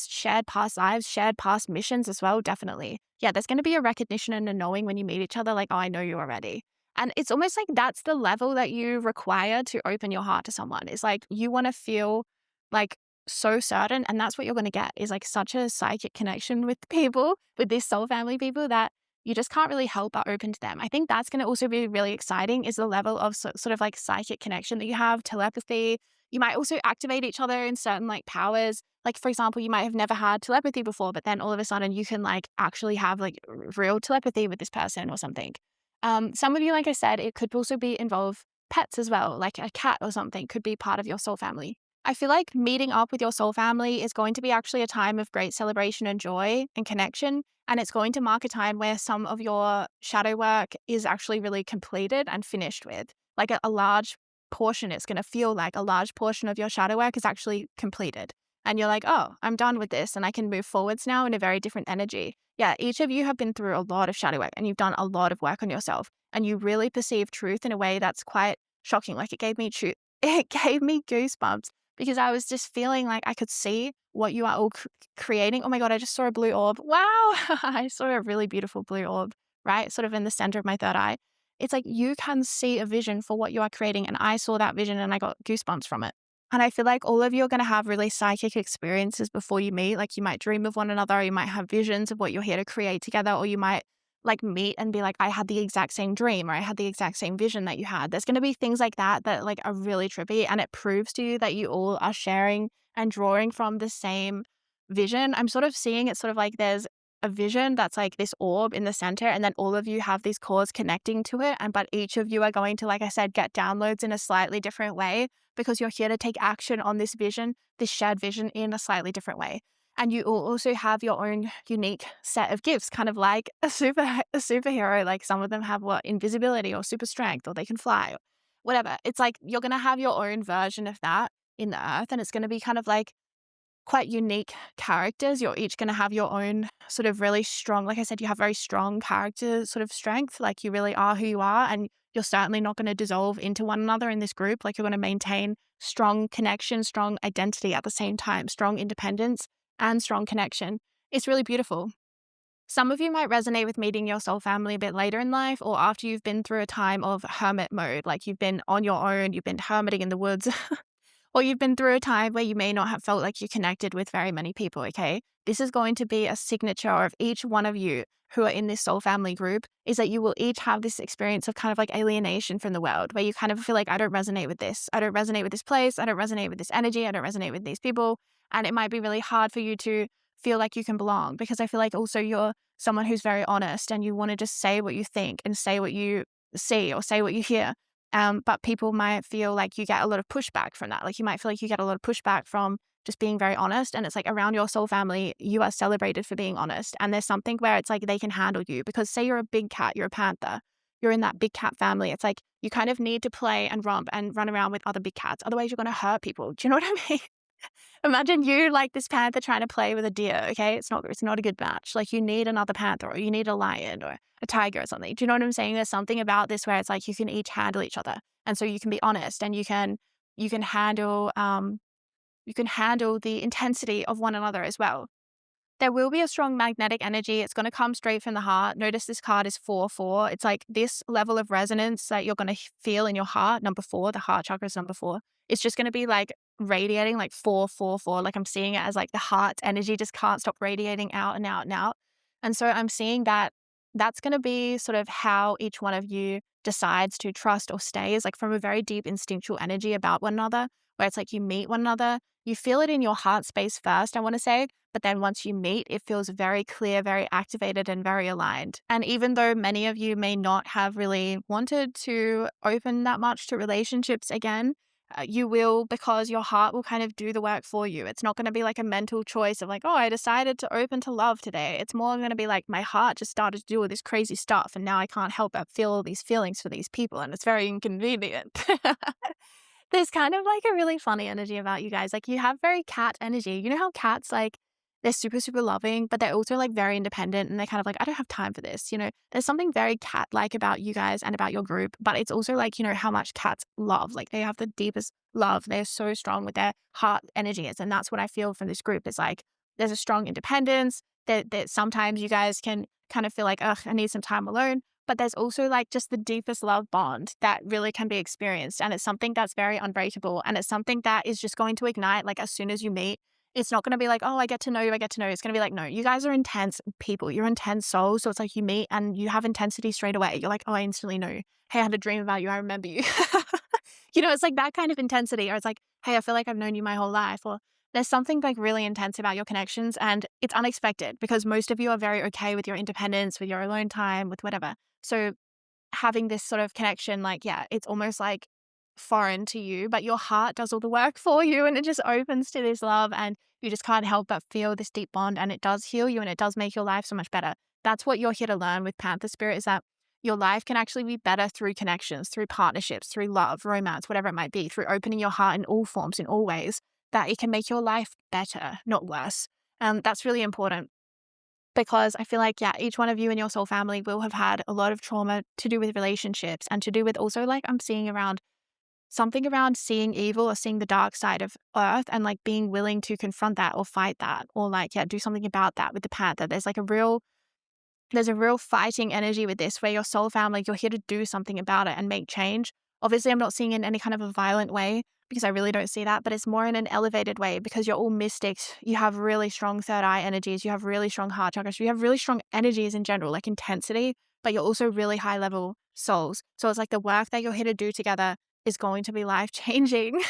shared past lives, shared past missions as well. Definitely. Yeah, there's going to be a recognition and a knowing when you meet each other, like, oh, I know you already. And it's almost like that's the level that you require to open your heart to someone. It's like you want to feel like so certain, and that's what you're going to get is like such a psychic connection with people, with these soul family people that you just can't really help but open to them. I think that's going to also be really exciting is the level of sort of like psychic connection that you have, telepathy. You might also activate each other in certain like powers. Like, for example, you might have never had telepathy before, but then all of a sudden you can like actually have like real telepathy with this person or something. Some of you, like I said, it could also involve pets as well, like a cat or something could be part of your soul family. I feel like meeting up with your soul family is going to be actually a time of great celebration and joy and connection. And it's going to mark a time where some of your shadow work is actually really completed and finished with. Like a large portion, it's going to feel like a large portion of your shadow work is actually completed. And you're like, oh, I'm done with this and I can move forwards now in a very different energy. Yeah, each of you have been through a lot of shadow work and you've done a lot of work on yourself and you really perceive truth in a way that's quite shocking. Like it gave me goosebumps because I was just feeling like I could see what you are all creating. Oh my God, I just saw a blue orb. Wow. I saw a really beautiful blue orb, right? Sort of in the center of my third eye. It's like you can see a vision for what you are creating. And I saw that vision and I got goosebumps from it. And I feel like all of you are going to have really psychic experiences before you meet. Like you might dream of one another, or you might have visions of what you're here to create together, or you might like meet and be like, I had the exact same dream, or I had the exact same vision that you had. There's going to be things like that like are really trippy, and it proves to you that you all are sharing and drawing from the same vision. I'm sort of seeing it sort of like there's a vision that's like this orb in the center, and then all of you have these cores connecting to it. But each of you are going to, like I said, get downloads in a slightly different way because you're here to take action on this vision, this shared vision in a slightly different way. And you will also have your own unique set of gifts, kind of like a superhero. Like some of them have invisibility or super strength, or they can fly, or whatever. It's like you're going to have your own version of that in the earth, and it's going to be kind of like quite unique characters. You're each going to have your own sort of really strong, like I said, you have very strong character sort of strength. Like you really are who you are, and you're certainly not going to dissolve into one another in this group. Like you're going to maintain strong connection, strong identity at the same time, strong independence and strong connection. It's really beautiful. Some of you might resonate with meeting your soul family a bit later in life, or after you've been through a time of hermit mode, like you've been on your own, you've been hermiting in the woods. Or you've been through a time where you may not have felt like you connected with very many people, okay? This is going to be a signature of each one of you who are in this soul family group, is that you will each have this experience of kind of like alienation from the world, where you kind of feel like, I don't resonate with this. I don't resonate with this place. I don't resonate with this energy. I don't resonate with these people. And it might be really hard for you to feel like you can belong, because I feel like also you're someone who's very honest and you want to just say what you think and say what you see or say what you hear. But people might feel like you get a lot of pushback from that. Like you might feel like you get a lot of pushback from just being very honest. And it's like around your soul family, you are celebrated for being honest. And there's something where it's like they can handle you, because say you're a big cat, you're a panther, you're in that big cat family. It's like you kind of need to play and romp and run around with other big cats. Otherwise you're going to hurt people. Do you know what I mean? Imagine you like this panther trying to play with a deer, okay? It's not a good match. Like you need another panther, or you need a lion or a tiger or something. Do you know what I'm saying? There's something about this where it's like you can each handle each other. And so you can be honest, and you can handle the intensity of one another as well. there will be a strong magnetic energy. It's going to come straight from the heart. Notice this card is 4-4. It's like this level of resonance that you're going to feel in your heart. Number 4, the heart chakra is number 4. It's just going to be like radiating like 4-4-4. Like I'm seeing it as like the heart's energy just can't stop radiating out and out and out. And so I'm seeing that that's going to be sort of how each one of you decides to trust or stay, is like from a very deep instinctual energy about one another, where it's like you meet one another, you feel it in your heart space first, I want to say, but then once you meet, it feels very clear, very activated, and very aligned. And even though many of you may not have really wanted to open that much to relationships again, you will, because your heart will kind of do the work for you. It's not going to be like a mental choice of like, oh, I decided to open to love today. It's more going to be like my heart just started to do all this crazy stuff, and now I can't help but feel all these feelings for these people, and it's very inconvenient. There's kind of like a really funny energy about you guys. Like you have very cat energy. You know how cats like they're super, super loving, but they're also like very independent and they're kind of like, I don't have time for this. There's something very cat like about you guys and about your group, but it's also like, how much cats love. Like they have the deepest love. They're so strong with their heart energies. And that's what I feel from this group is like there's a strong independence that sometimes you guys can kind of feel like, ugh, I need some time alone. But there's also like just the deepest love bond that really can be experienced. And it's something that's very unbreakable. And it's something that is just going to ignite like as soon as you meet. It's not going to be like, oh, I get to know you, I get to know you. It's going to be like, no, you guys are intense people. You're intense souls. So it's like you meet and you have intensity straight away. You're like, oh, I instantly know you. Hey, I had a dream about you. I remember you. It's like that kind of intensity. Or it's like, hey, I feel like I've known you my whole life. Or there's something like really intense about your connections. And it's unexpected because most of you are very okay with your independence, with your alone time, with whatever. So having this sort of connection, like, yeah, it's almost like foreign to you, but your heart does all the work for you and it just opens to this love and you just can't help but feel this deep bond and it does heal you and it does make your life so much better. That's what you're here to learn with Panther Spirit, is that your life can actually be better through connections, through partnerships, through love, romance, whatever it might be, through opening your heart in all forms, in all ways, that it can make your life better, not worse. That's really important. Because I feel like, yeah, each one of you in your soul family will have had a lot of trauma to do with relationships and to do with also like I'm seeing around something around seeing evil or seeing the dark side of earth and like being willing to confront that or fight that or like, yeah, do something about that with the Panther. There's a real fighting energy with this where your soul family, you're here to do something about it and make change. Obviously, I'm not seeing it in any kind of a violent way because I really don't see that, but it's more in an elevated way because you're all mystics. You have really strong third eye energies. You have really strong heart chakras. You have really strong energies in general, like intensity, but you're also really high level souls. So it's like the work that you're here to do together is going to be life changing.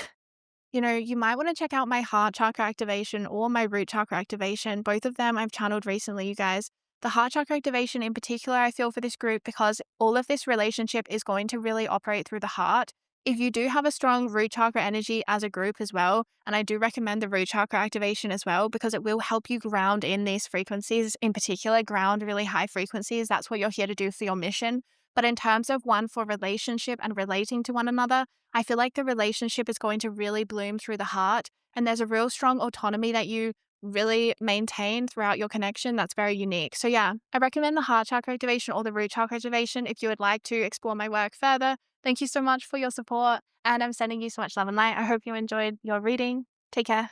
You might want to check out my heart chakra activation or my root chakra activation. Both of them I've channeled recently, you guys. The heart chakra activation in particular, I feel for this group because all of this relationship is going to really operate through the heart. If you do have a strong root chakra energy as a group as well, and I do recommend the root chakra activation as well because it will help you ground in these frequencies, in particular, ground really high frequencies. That's what you're here to do for your mission. But in terms of one for relationship and relating to one another, I feel like the relationship is going to really bloom through the heart. And there's a real strong autonomy that you really maintain throughout your connection that's very unique. So yeah, I recommend the heart chakra activation or the root chakra activation if you would like to explore my work further. Thank you so much for your support and I'm sending you so much love and light. I hope you enjoyed your reading. Take care.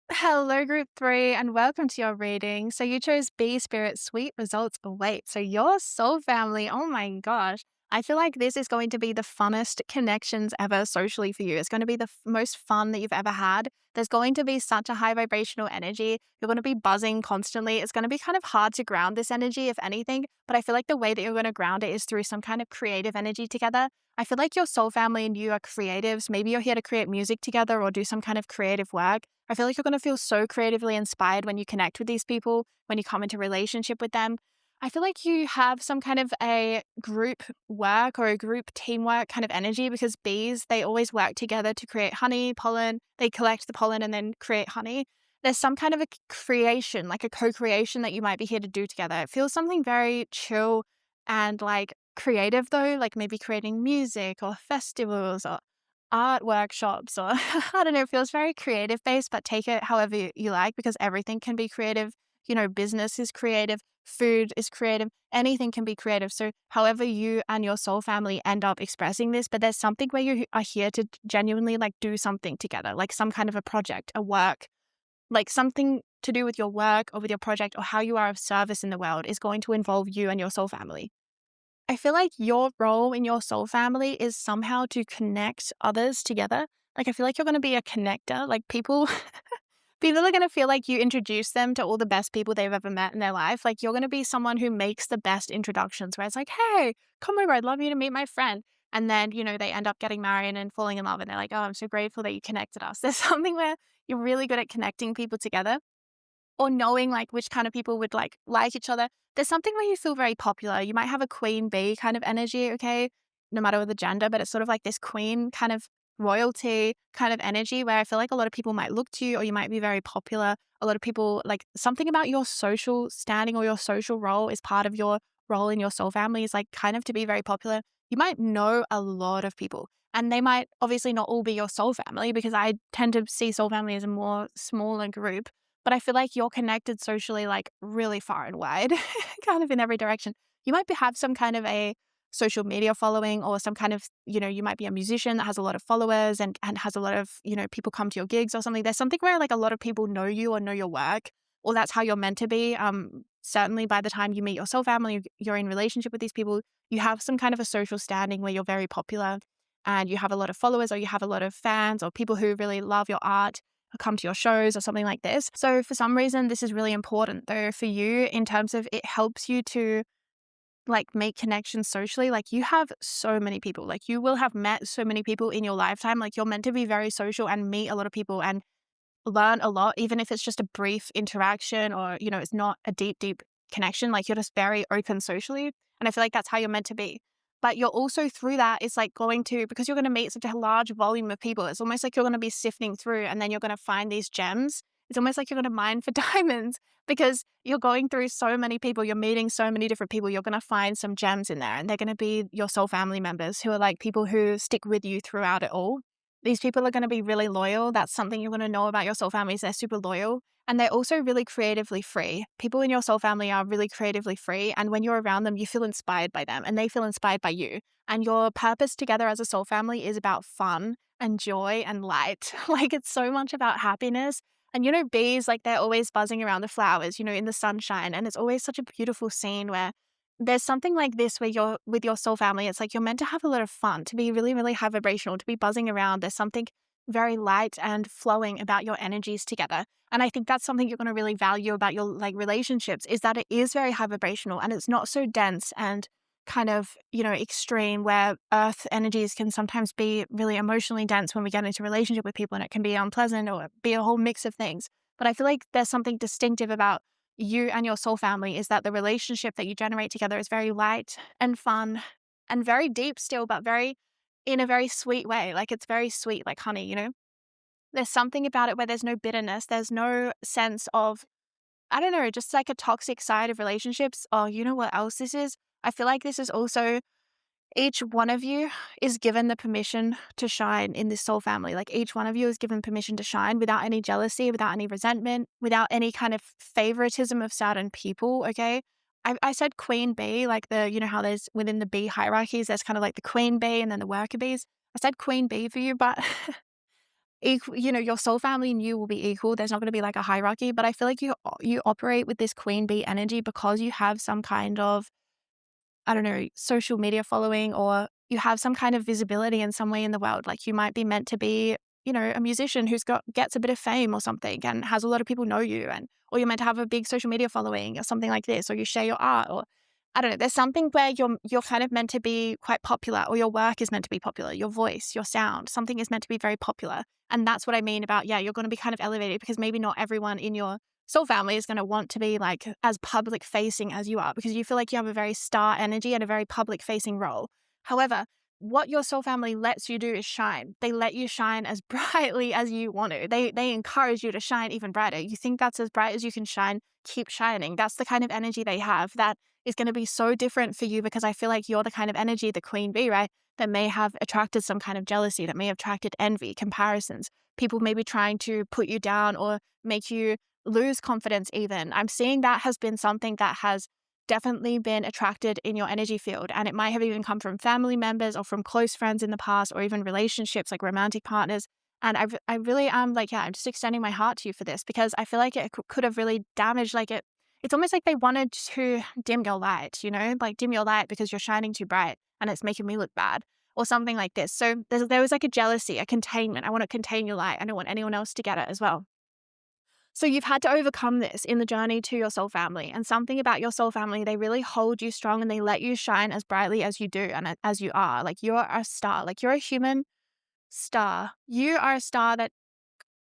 Hello, group 3, and welcome to your reading. So, you chose B Spirit, sweet results await. So, your soul family, oh my gosh. I feel like this is going to be the funnest connections ever socially for you. It's going to be the most fun that you've ever had. There's going to be such a high vibrational energy. You're going to be buzzing constantly. It's going to be kind of hard to ground this energy, if anything. But I feel like the way that you're going to ground it is through some kind of creative energy together. I feel like your soul family and you are creatives. Maybe you're here to create music together or do some kind of creative work. I feel like you're going to feel so creatively inspired when you connect with these people, when you come into relationship with them. I feel like you have some kind of a group work or a group teamwork kind of energy because bees, they always work together to create honey, pollen. They collect the pollen and then create honey. There's some kind of a creation, like a co-creation that you might be here to do together. It feels something very chill and like creative though, like maybe creating music or festivals or art workshops or I don't know, it feels very creative based, but take it however you like because everything can be creative. Business is creative, food is creative, anything can be creative. So however you and your soul family end up expressing this, but there's something where you are here to genuinely like do something together, like some kind of a project, a work, like something to do with your work or with your project or how you are of service in the world is going to involve you and your soul family. I feel like your role in your soul family is somehow to connect others together. Like, I feel like you're going to be a connector. Like, people are going to feel like you introduce them to all the best people they've ever met in their life. Like, you're going to be someone who makes the best introductions, where it's like, hey, come over. I'd love you to meet my friend. And then, they end up getting married and falling in love. And they're like, oh, I'm so grateful that you connected us. There's something where you're really good at connecting people together, or knowing like which kind of people would like each other. There's something where you feel very popular. You might have a queen bee kind of energy, okay? No matter the gender, but it's sort of like this queen kind of royalty kind of energy where I feel like a lot of people might look to you, or you might be very popular. A lot of people, like, something about your social standing or your social role is part of your role in your soul family, is like kind of to be very popular. You might know a lot of people, and they might obviously not all be your soul family, because I tend to see soul family as a more smaller group, but I feel like you're connected socially, like, really far and wide, kind of in every direction. You might have some kind of a social media following, or some kind of, you might be a musician that has a lot of followers and has a lot of, people come to your gigs or something. There's something where like a lot of people know you or know your work, or that's how you're meant to be. Certainly by the time you meet your soul family, you're in relationship with these people, you have some kind of a social standing where you're very popular and you have a lot of followers, or you have a lot of fans, or people who really love your art come to your shows or something like this. So for some reason, this is really important though for you, in terms of it helps you to like make connections socially. Like, you have so many people, like you will have met so many people in your lifetime. Like, you're meant to be very social and meet a lot of people and learn a lot, even if it's just a brief interaction, or, it's not a deep, deep connection. Like, you're just very open socially. And I feel like that's how you're meant to be. But you're also, through that, it's like because you're going to meet such a large volume of people, it's almost like you're going to be sifting through, and then you're going to find these gems. It's almost like you're going to mine for diamonds, because you're going through so many people, you're meeting so many different people, you're going to find some gems in there, and they're going to be your soul family members, who are like people who stick with you throughout it all. These people are going to be really loyal. That's something you're going to know about your soul family, is they're super loyal. And they're also really creatively free. People in your soul family are really creatively free. And when you're around them, you feel inspired by them, and they feel inspired by you. And your purpose together as a soul family is about fun and joy and light. Like, it's so much about happiness. And, bees, like, they're always buzzing around the flowers, in the sunshine. And it's always such a beautiful scene where there's something like this where you're with your soul family. It's like you're meant to have a lot of fun, to be really, really high vibrational, to be buzzing around. There's something very light and flowing about your energies together. And I think that's something you're going to really value about your relationships, is that it is very high vibrational, and it's not so dense and kind of, extreme, where earth energies can sometimes be really emotionally dense when we get into relationship with people, and it can be unpleasant or be a whole mix of things. But I feel like there's something distinctive about you and your soul family, is that the relationship that you generate together is very light and fun and very deep still, but in a very sweet way. Like, it's very sweet, like honey. There's something about it where there's no bitterness. There's no sense of, I don't know, just like a toxic side of relationships. Oh, you know what else this is? I feel like this is also, each one of you is given the permission to shine in this soul family. Like, each one of you is given permission to shine without any jealousy, without any resentment, without any kind of favoritism of certain people, okay? I said queen bee, like how there's within the bee hierarchies, there's kind of like the queen bee and then the worker bees. I said queen bee for you, but your soul family and you will be equal. There's not going to be like a hierarchy, but I feel like you operate with this queen bee energy because you have some kind of, I don't know, social media following, or you have some kind of visibility in some way in the world. Like, you might be meant to be, a musician who's gets a bit of fame or something and has a lot of people know you, or you're meant to have a big social media following or something like this, or you share your art, or I don't know. There's something where you're kind of meant to be quite popular, or your work is meant to be popular, your voice, your sound, something is meant to be very popular. And that's what I mean about, you're going to be kind of elevated, because maybe not everyone in your soul family is going to want to be like as public facing as you are, because you feel like you have a very star energy and a very public facing role. However, what your soul family lets you do is shine. They let you shine as brightly as you want to. They encourage you to shine even brighter. You think that's as bright as you can shine, keep shining. That's the kind of energy they have that is going to be so different for you, because I feel like you're the kind of energy, the queen bee, right, that may have attracted some kind of jealousy, that may have attracted envy, comparisons. People may be trying to put you down or make you lose confidence even. I'm seeing that has been something that has definitely been attracted in your energy field. And it might have even come from family members or from close friends in the past, or even relationships like romantic partners. And I really am like, yeah, I'm just extending my heart to you for this because I feel like it could have really damaged, like it's almost like they wanted to dim your light, like dim your light because you're shining too bright and it's making me look bad or something like this. So there was like a jealousy, a containment. I want to contain your light. I don't want anyone else to get it as well. So you've had to overcome this in the journey to your soul family, and something about your soul family, they really hold you strong and they let you shine as brightly as you do and as you are. Like you're a star, like you're a human star. You are a star that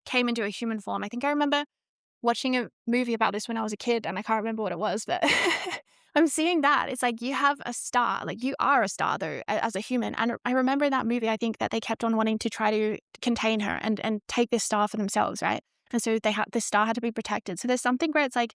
came into a human form. I think I remember watching a movie about this when I was a kid and I can't remember what it was, but I'm seeing that. It's like you have a star, like you are a star though, as a human. And I remember in that movie, I think that they kept on wanting to try to contain her and take this star for themselves, right? And so this star had to be protected. So there's something where it's like,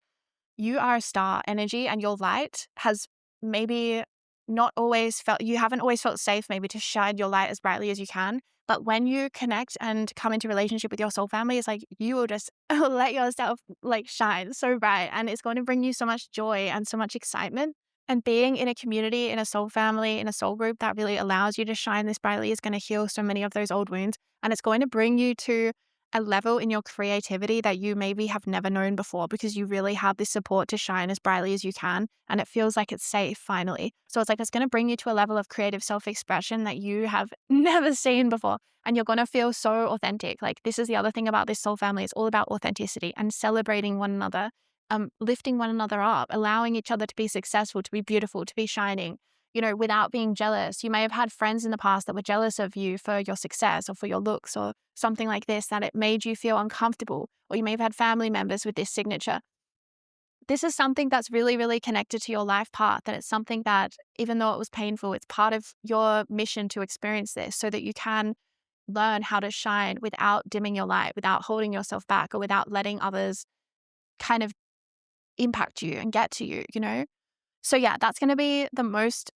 you are a star energy and your light has maybe not always felt, you haven't always felt safe maybe to shine your light as brightly as you can. But when you connect and come into relationship with your soul family, it's like you will just let yourself like shine so bright and it's going to bring you so much joy and so much excitement. And being in a community, in a soul family, in a soul group that really allows you to shine this brightly is going to heal so many of those old wounds. And it's going to bring you to a level in your creativity that you maybe have never known before because you really have this support to shine as brightly as you can. And it feels like it's safe finally. So it's like it's going to bring you to a level of creative self-expression that you have never seen before. And you're going to feel so authentic. Like this is the other thing about this soul family. It's all about authenticity and celebrating one another, lifting one another up, allowing each other to be successful, to be beautiful, to be shining, without being jealous. You may have had friends in the past that were jealous of you for your success or for your looks or something like this, that it made you feel uncomfortable. Or you may have had family members with this signature. This is something that's really, really connected to your life path. And it's something that, even though it was painful, it's part of your mission to experience this so that you can learn how to shine without dimming your light, without holding yourself back, or without letting others kind of impact you and get to you. So yeah, that's going to be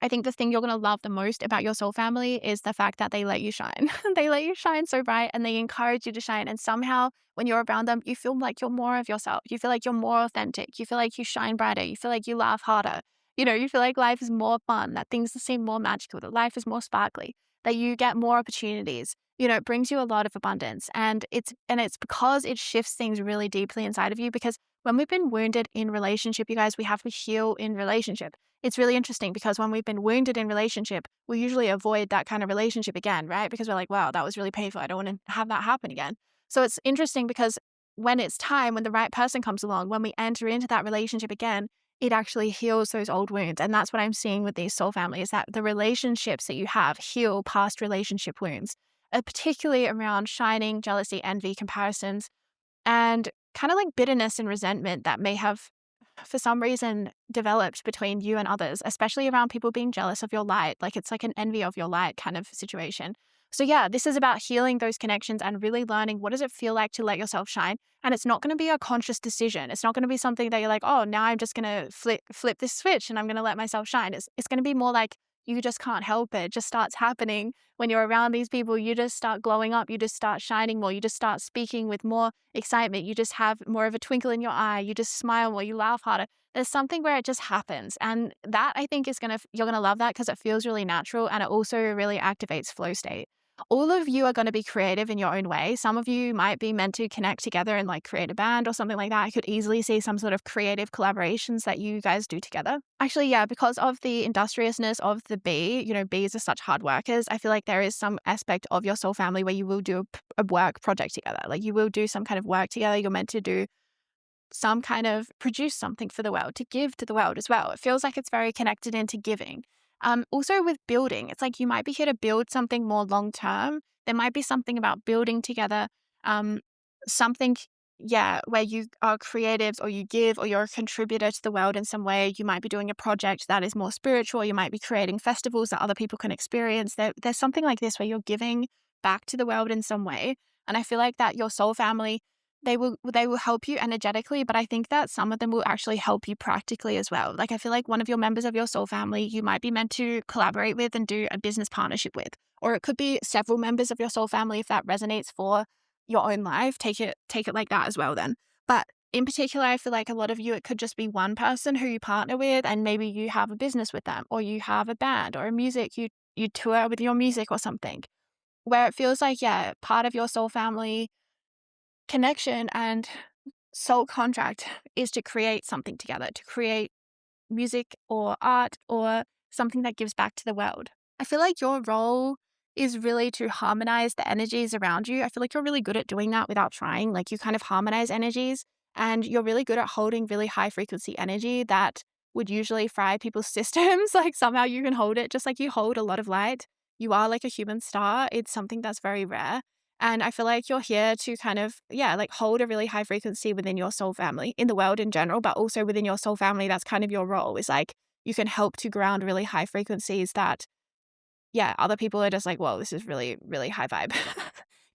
I think the thing you're going to love the most about your soul family is the fact that they let you shine. They let you shine so bright and they encourage you to shine. And somehow when you're around them, you feel like you're more of yourself. You feel like you're more authentic. You feel like you shine brighter. You feel like you laugh harder. You feel like life is more fun, that things seem more magical, that life is more sparkly, that you get more opportunities. It brings you a lot of abundance. And it's because it shifts things really deeply inside of you, because when we've been wounded in relationship, you guys, we have to heal in relationship. It's really interesting because when we've been wounded in relationship, we usually avoid that kind of relationship again, right? Because we're like, wow, that was really painful. I don't want to have that happen again. So it's interesting because when it's time, when the right person comes along, when we enter into that relationship again, it actually heals those old wounds. And that's what I'm seeing with these soul families, that the relationships that you have heal past relationship wounds, particularly around shining, jealousy, envy, comparisons, and kind of like bitterness and resentment that may have, for some reason, developed between you and others, especially around people being jealous of your light. Like it's like an envy of your light kind of situation. So yeah, this is about healing those connections and really learning, what does it feel like to let yourself shine? And it's not going to be a conscious decision. It's not going to be something that you're like, oh, now I'm just going to flip this switch and I'm going to let myself shine. It's going to be more like you just can't help it. It just starts happening when you're around these people. You just start glowing up. You just start shining more. You just start speaking with more excitement. You just have more of a twinkle in your eye. You just smile more. You laugh harder. There's something where it just happens. And that, I think, you're going to love that because it feels really natural and it also really activates flow state. All of you are going to be creative in your own way. Some of you might be meant to connect together and like create a band or something like that. I could easily see some sort of creative collaborations that you guys do together. Actually, yeah, because of the industriousness of the bee, bees are such hard workers. I feel like there is some aspect of your soul family where you will do a work project together. Like you will do some kind of work together. You're meant to do some kind of produce something for the world, to give to the world as well. It feels like it's very connected into giving. Also with building, it's like you might be here to build something more long term. There might be something about building together, something, yeah, where you are creatives or you give or you're a contributor to the world in some way. You might be doing a project that is more spiritual. You might be creating festivals that other people can experience. There's something like this where you're giving back to the world in some way. And I feel like that your soul family, they will help you energetically, but I think that some of them will actually help you practically as well. Like I feel like one of your members of your soul family, you might be meant to collaborate with and do a business partnership with, or it could be several members of your soul family if that resonates for your own life. Take it like that as well then. But in particular, I feel like a lot of you, it could just be one person who you partner with, and maybe you have a business with them, or you have a band or a music, you tour with your music or something. where it feels like, yeah, part of your soul family connection and soul contract is to create something together, to create music or art or something that gives back to the world. I feel like your role is really to harmonize the energies around you. I feel like you're really good at doing that without trying. Like you kind of harmonize energies and you're really good at holding really high frequency energy that would usually fry people's systems. Like somehow you can hold it just like you hold a lot of light. You are like a human star. It's something that's very rare. And I feel like you're here to kind of, yeah, like hold a really high frequency within your soul family in the world in general, but also within your soul family. That's kind of your role is like you can help to ground really high frequencies that, yeah, other people are just like, whoa, this is really, really high vibe.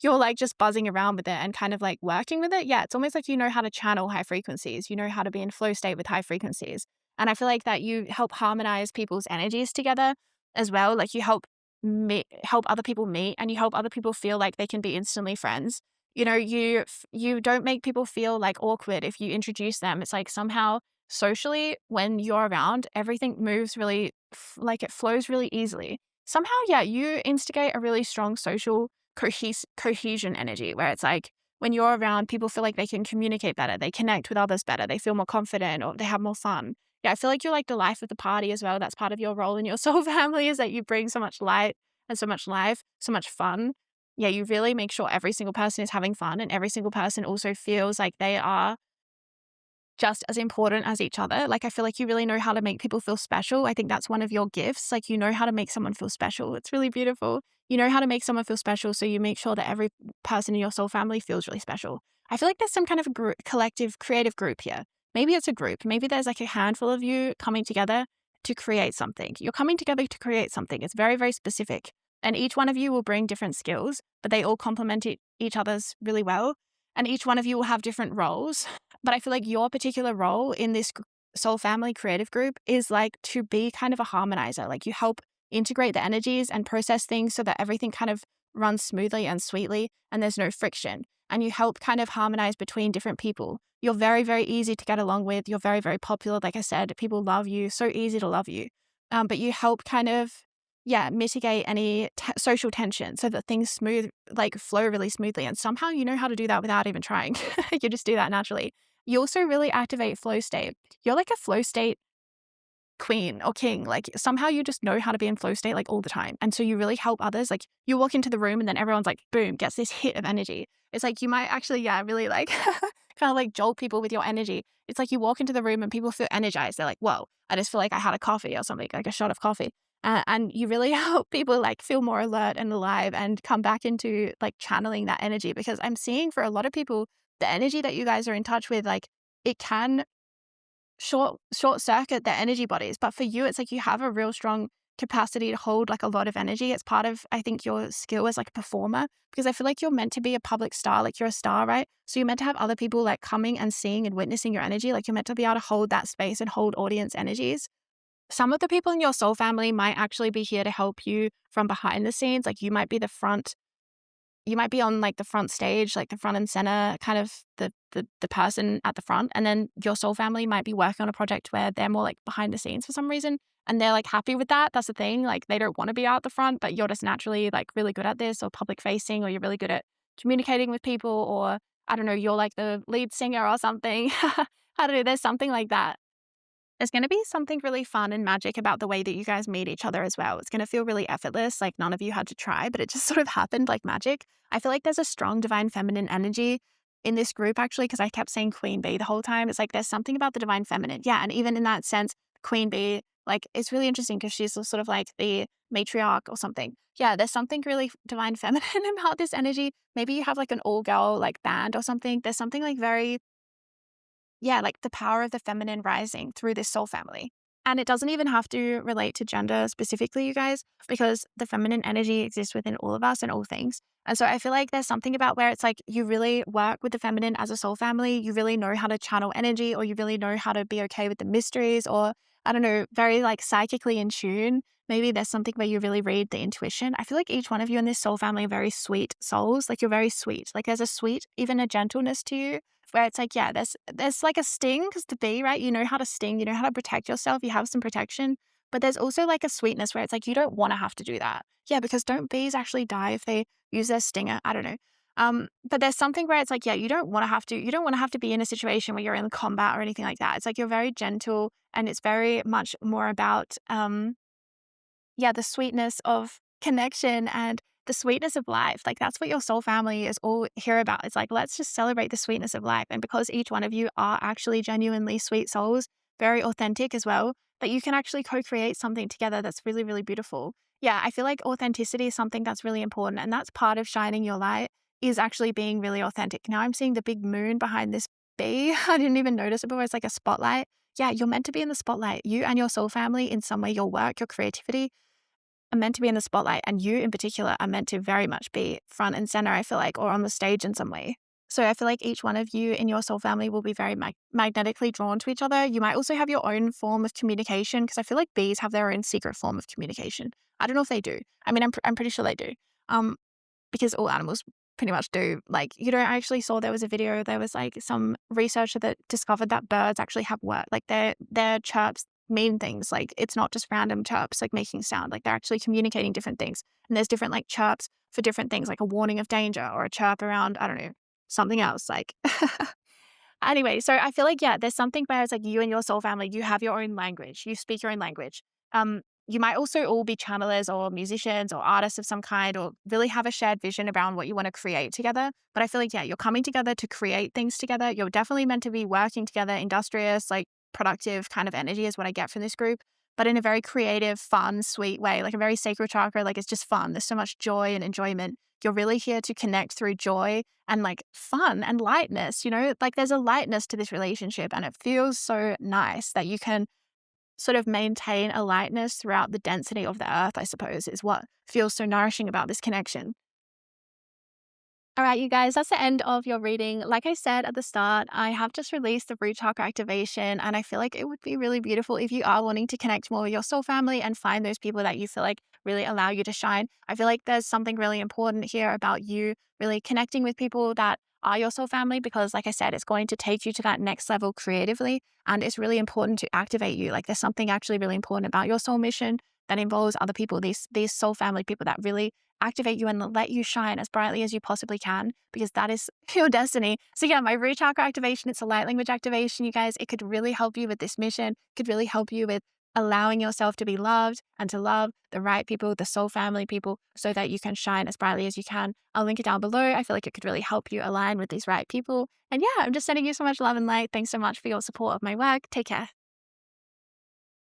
You're like just buzzing around with it and kind of like working with it. Yeah, it's almost like you know how to channel high frequencies. You know how to be in flow state with high frequencies. And I feel like that you help harmonize people's energies together as well. Like you help other people meet and you help other people feel like they can be instantly friends. You don't make people feel like awkward if you introduce them. It's like somehow socially when you're around, everything moves really like it flows really easily. Somehow, yeah, you instigate a really strong social cohesion energy where it's like when you're around, people feel like they can communicate better, they connect with others better, they feel more confident or they have more fun. Yeah, I feel like you're like the life of the party as well. That's part of your role in your soul family is that you bring so much light and so much life, so much fun. Yeah, you really make sure every single person is having fun and every single person also feels like they are just as important as each other. Like, I feel like you really know how to make people feel special. I think that's one of your gifts. Like, you know how to make someone feel special. It's really beautiful. You know how to make someone feel special. So you make sure that every person in your soul family feels really special. I feel like there's some kind of a collective creative group here. Maybe it's a group. Maybe there's like a handful of you coming together to create something. You're coming together to create something. It's very, very specific. And each one of you will bring different skills, but they all complement each other's really well. And each one of you will have different roles. But I feel like your particular role in this soul family creative group is like to be kind of a harmonizer. Like you help integrate the energies and process things so that everything kind of runs smoothly and sweetly and there's no friction. And you help kind of harmonize between different people. You're very, very easy to get along with. You're very, very popular. Like I said, people love you. So easy to love you. But you help kind of, yeah, mitigate any social tension so that things flow really smoothly. And somehow you know how to do that without even trying. You just do that naturally. You also really activate flow state. You're like a flow state queen or king. Like somehow you just know how to be in flow state like all the time. And so you really help others. Like you walk into the room and then everyone's like, boom, gets this hit of energy. It's like you might actually, yeah, really like kind of like jolt people with your energy. It's like you walk into the room and people feel energized. They're like, whoa, I just feel like I had a coffee or something, like a shot of coffee. And you really help people like feel more alert and alive and come back into like channeling that energy because I'm seeing for a lot of people, the energy that you guys are in touch with, like it can short circuit their energy bodies. But for you, it's like you have a real strong capacity to hold like a lot of energy. It's part of, I think, your skill as like a performer because I feel like you're meant to be a public star, like you're a star, right? So you're meant to have other people like coming and seeing and witnessing your energy. Like you're meant to be able to hold that space and hold audience energies. Some of the people in your soul family might actually be here to help you from behind the scenes. Like you might be on like the front stage, like the front and center, kind of the person at the front. And then your soul family might be working on a project where they're more like behind the scenes for some reason. And they're like happy with that. That's the thing. Like they don't want to be out the front, but you're just naturally like really good at this or public facing, or you're really good at communicating with people, or I don't know, you're like the lead singer or something. I don't know. There's something like that. There's going to be something really fun and magic about the way that you guys meet each other as well. It's going to feel really effortless, like none of you had to try, but it just sort of happened like magic. I feel like there's a strong divine feminine energy in this group actually, because I kept saying queen bee the whole time. It's like there's something about the divine feminine. Yeah, and even in that sense, queen bee, like it's really interesting because she's sort of like the matriarch or something. Yeah, there's something really divine feminine about this energy. Maybe you have like an all-girl like band or something. There's something like very, yeah, like the power of the feminine rising through this soul family. And it doesn't even have to relate to gender specifically, you guys, because the feminine energy exists within all of us and all things. And so I feel like there's something about where it's like you really work with the feminine as a soul family. You really know how to channel energy, or you really know how to be okay with the mysteries, or I don't know, very like psychically in tune. Maybe there's something where you really read the intuition. I feel like each one of you in this soul family are very sweet souls. Like you're very sweet. Like there's a sweet, even a gentleness to you where it's like, yeah, there's like a sting because to be, right? You know how to sting, you know how to protect yourself. You have some protection, But there's also like a sweetness where it's like, you don't want to have to do that. Yeah, because don't bees actually die if they use their stinger? I don't know. But there's something where it's like, yeah, you don't want to have to be in a situation where you're in combat or anything like that. It's like you're very gentle and it's very much more about yeah, the sweetness of connection and the sweetness of life. Like that's what your soul family is all here about. It's like, let's just celebrate the sweetness of life. And because each one of you are actually genuinely sweet souls, very authentic as well, that you can actually co-create something together that's really, really beautiful. Yeah, I feel like authenticity is something that's really important. And that's part of shining your light is actually being really authentic. Now I'm seeing the big moon behind this bee. I didn't even notice it before. It's like a spotlight. Yeah, you're meant to be in the spotlight. You and your soul family in some way, your work, your creativity, are meant to be in the spotlight, and you in particular are meant to very much be front and center, I feel like, or on the stage in some way. So I feel like each one of you in your soul family will be very magnetically drawn to each other. You might also have your own form of communication because I feel like bees have their own secret form of communication. I don't know if they do. I mean, I'm pretty sure they do. Um, because all animals pretty much do. Like, you know, I actually saw there was a video, there was like some researcher that discovered that birds actually have work. Like their chirps mean things. Like it's not just random chirps, like making sound. Like they're actually communicating different things. And there's different like chirps for different things, like a warning of danger or a chirp around, I don't know, something else. Like anyway, so I feel like, yeah, there's something where it's like you and your soul family, you have your own language, you speak your own language. You might also all be channelers or musicians or artists of some kind, or really have a shared vision around what you want to create together. But I feel like, yeah, you're coming together to create things together. You're definitely meant to be working together, industrious, like productive kind of energy is what I get from this group, but in a very creative, fun, sweet way, like a very sacred chakra. Like it's just fun. There's so much joy and enjoyment. You're really here to connect through joy and like fun and lightness, you know, like there's a lightness to this relationship and it feels so nice that you can sort of maintain a lightness throughout the density of the earth, I suppose, is what feels so nourishing about this connection. All right, you guys, that's the end of your reading. Like I said at the start, I have just released the root chakra activation, and I feel like it would be really beautiful if you are wanting to connect more with your soul family and find those people that you feel like really allow you to shine. I feel like there's something really important here about you really connecting with people that are your soul family because, like I said, it's going to take you to that next level creatively, and it's really important to activate you. Like there's something actually really important about your soul mission that involves other people, these soul family people that really activate you and let you shine as brightly as you possibly can because that is your destiny. So yeah, my root chakra activation, it's a light language activation, you guys. It could really help you with this mission. It could really help you with allowing yourself to be loved and to love the right people, the soul family people, so that you can shine as brightly as you can. I'll link it down below. I feel like it could really help you align with these right people. And yeah, I'm just sending you so much love and light. Thanks so much for your support of my work. Take care.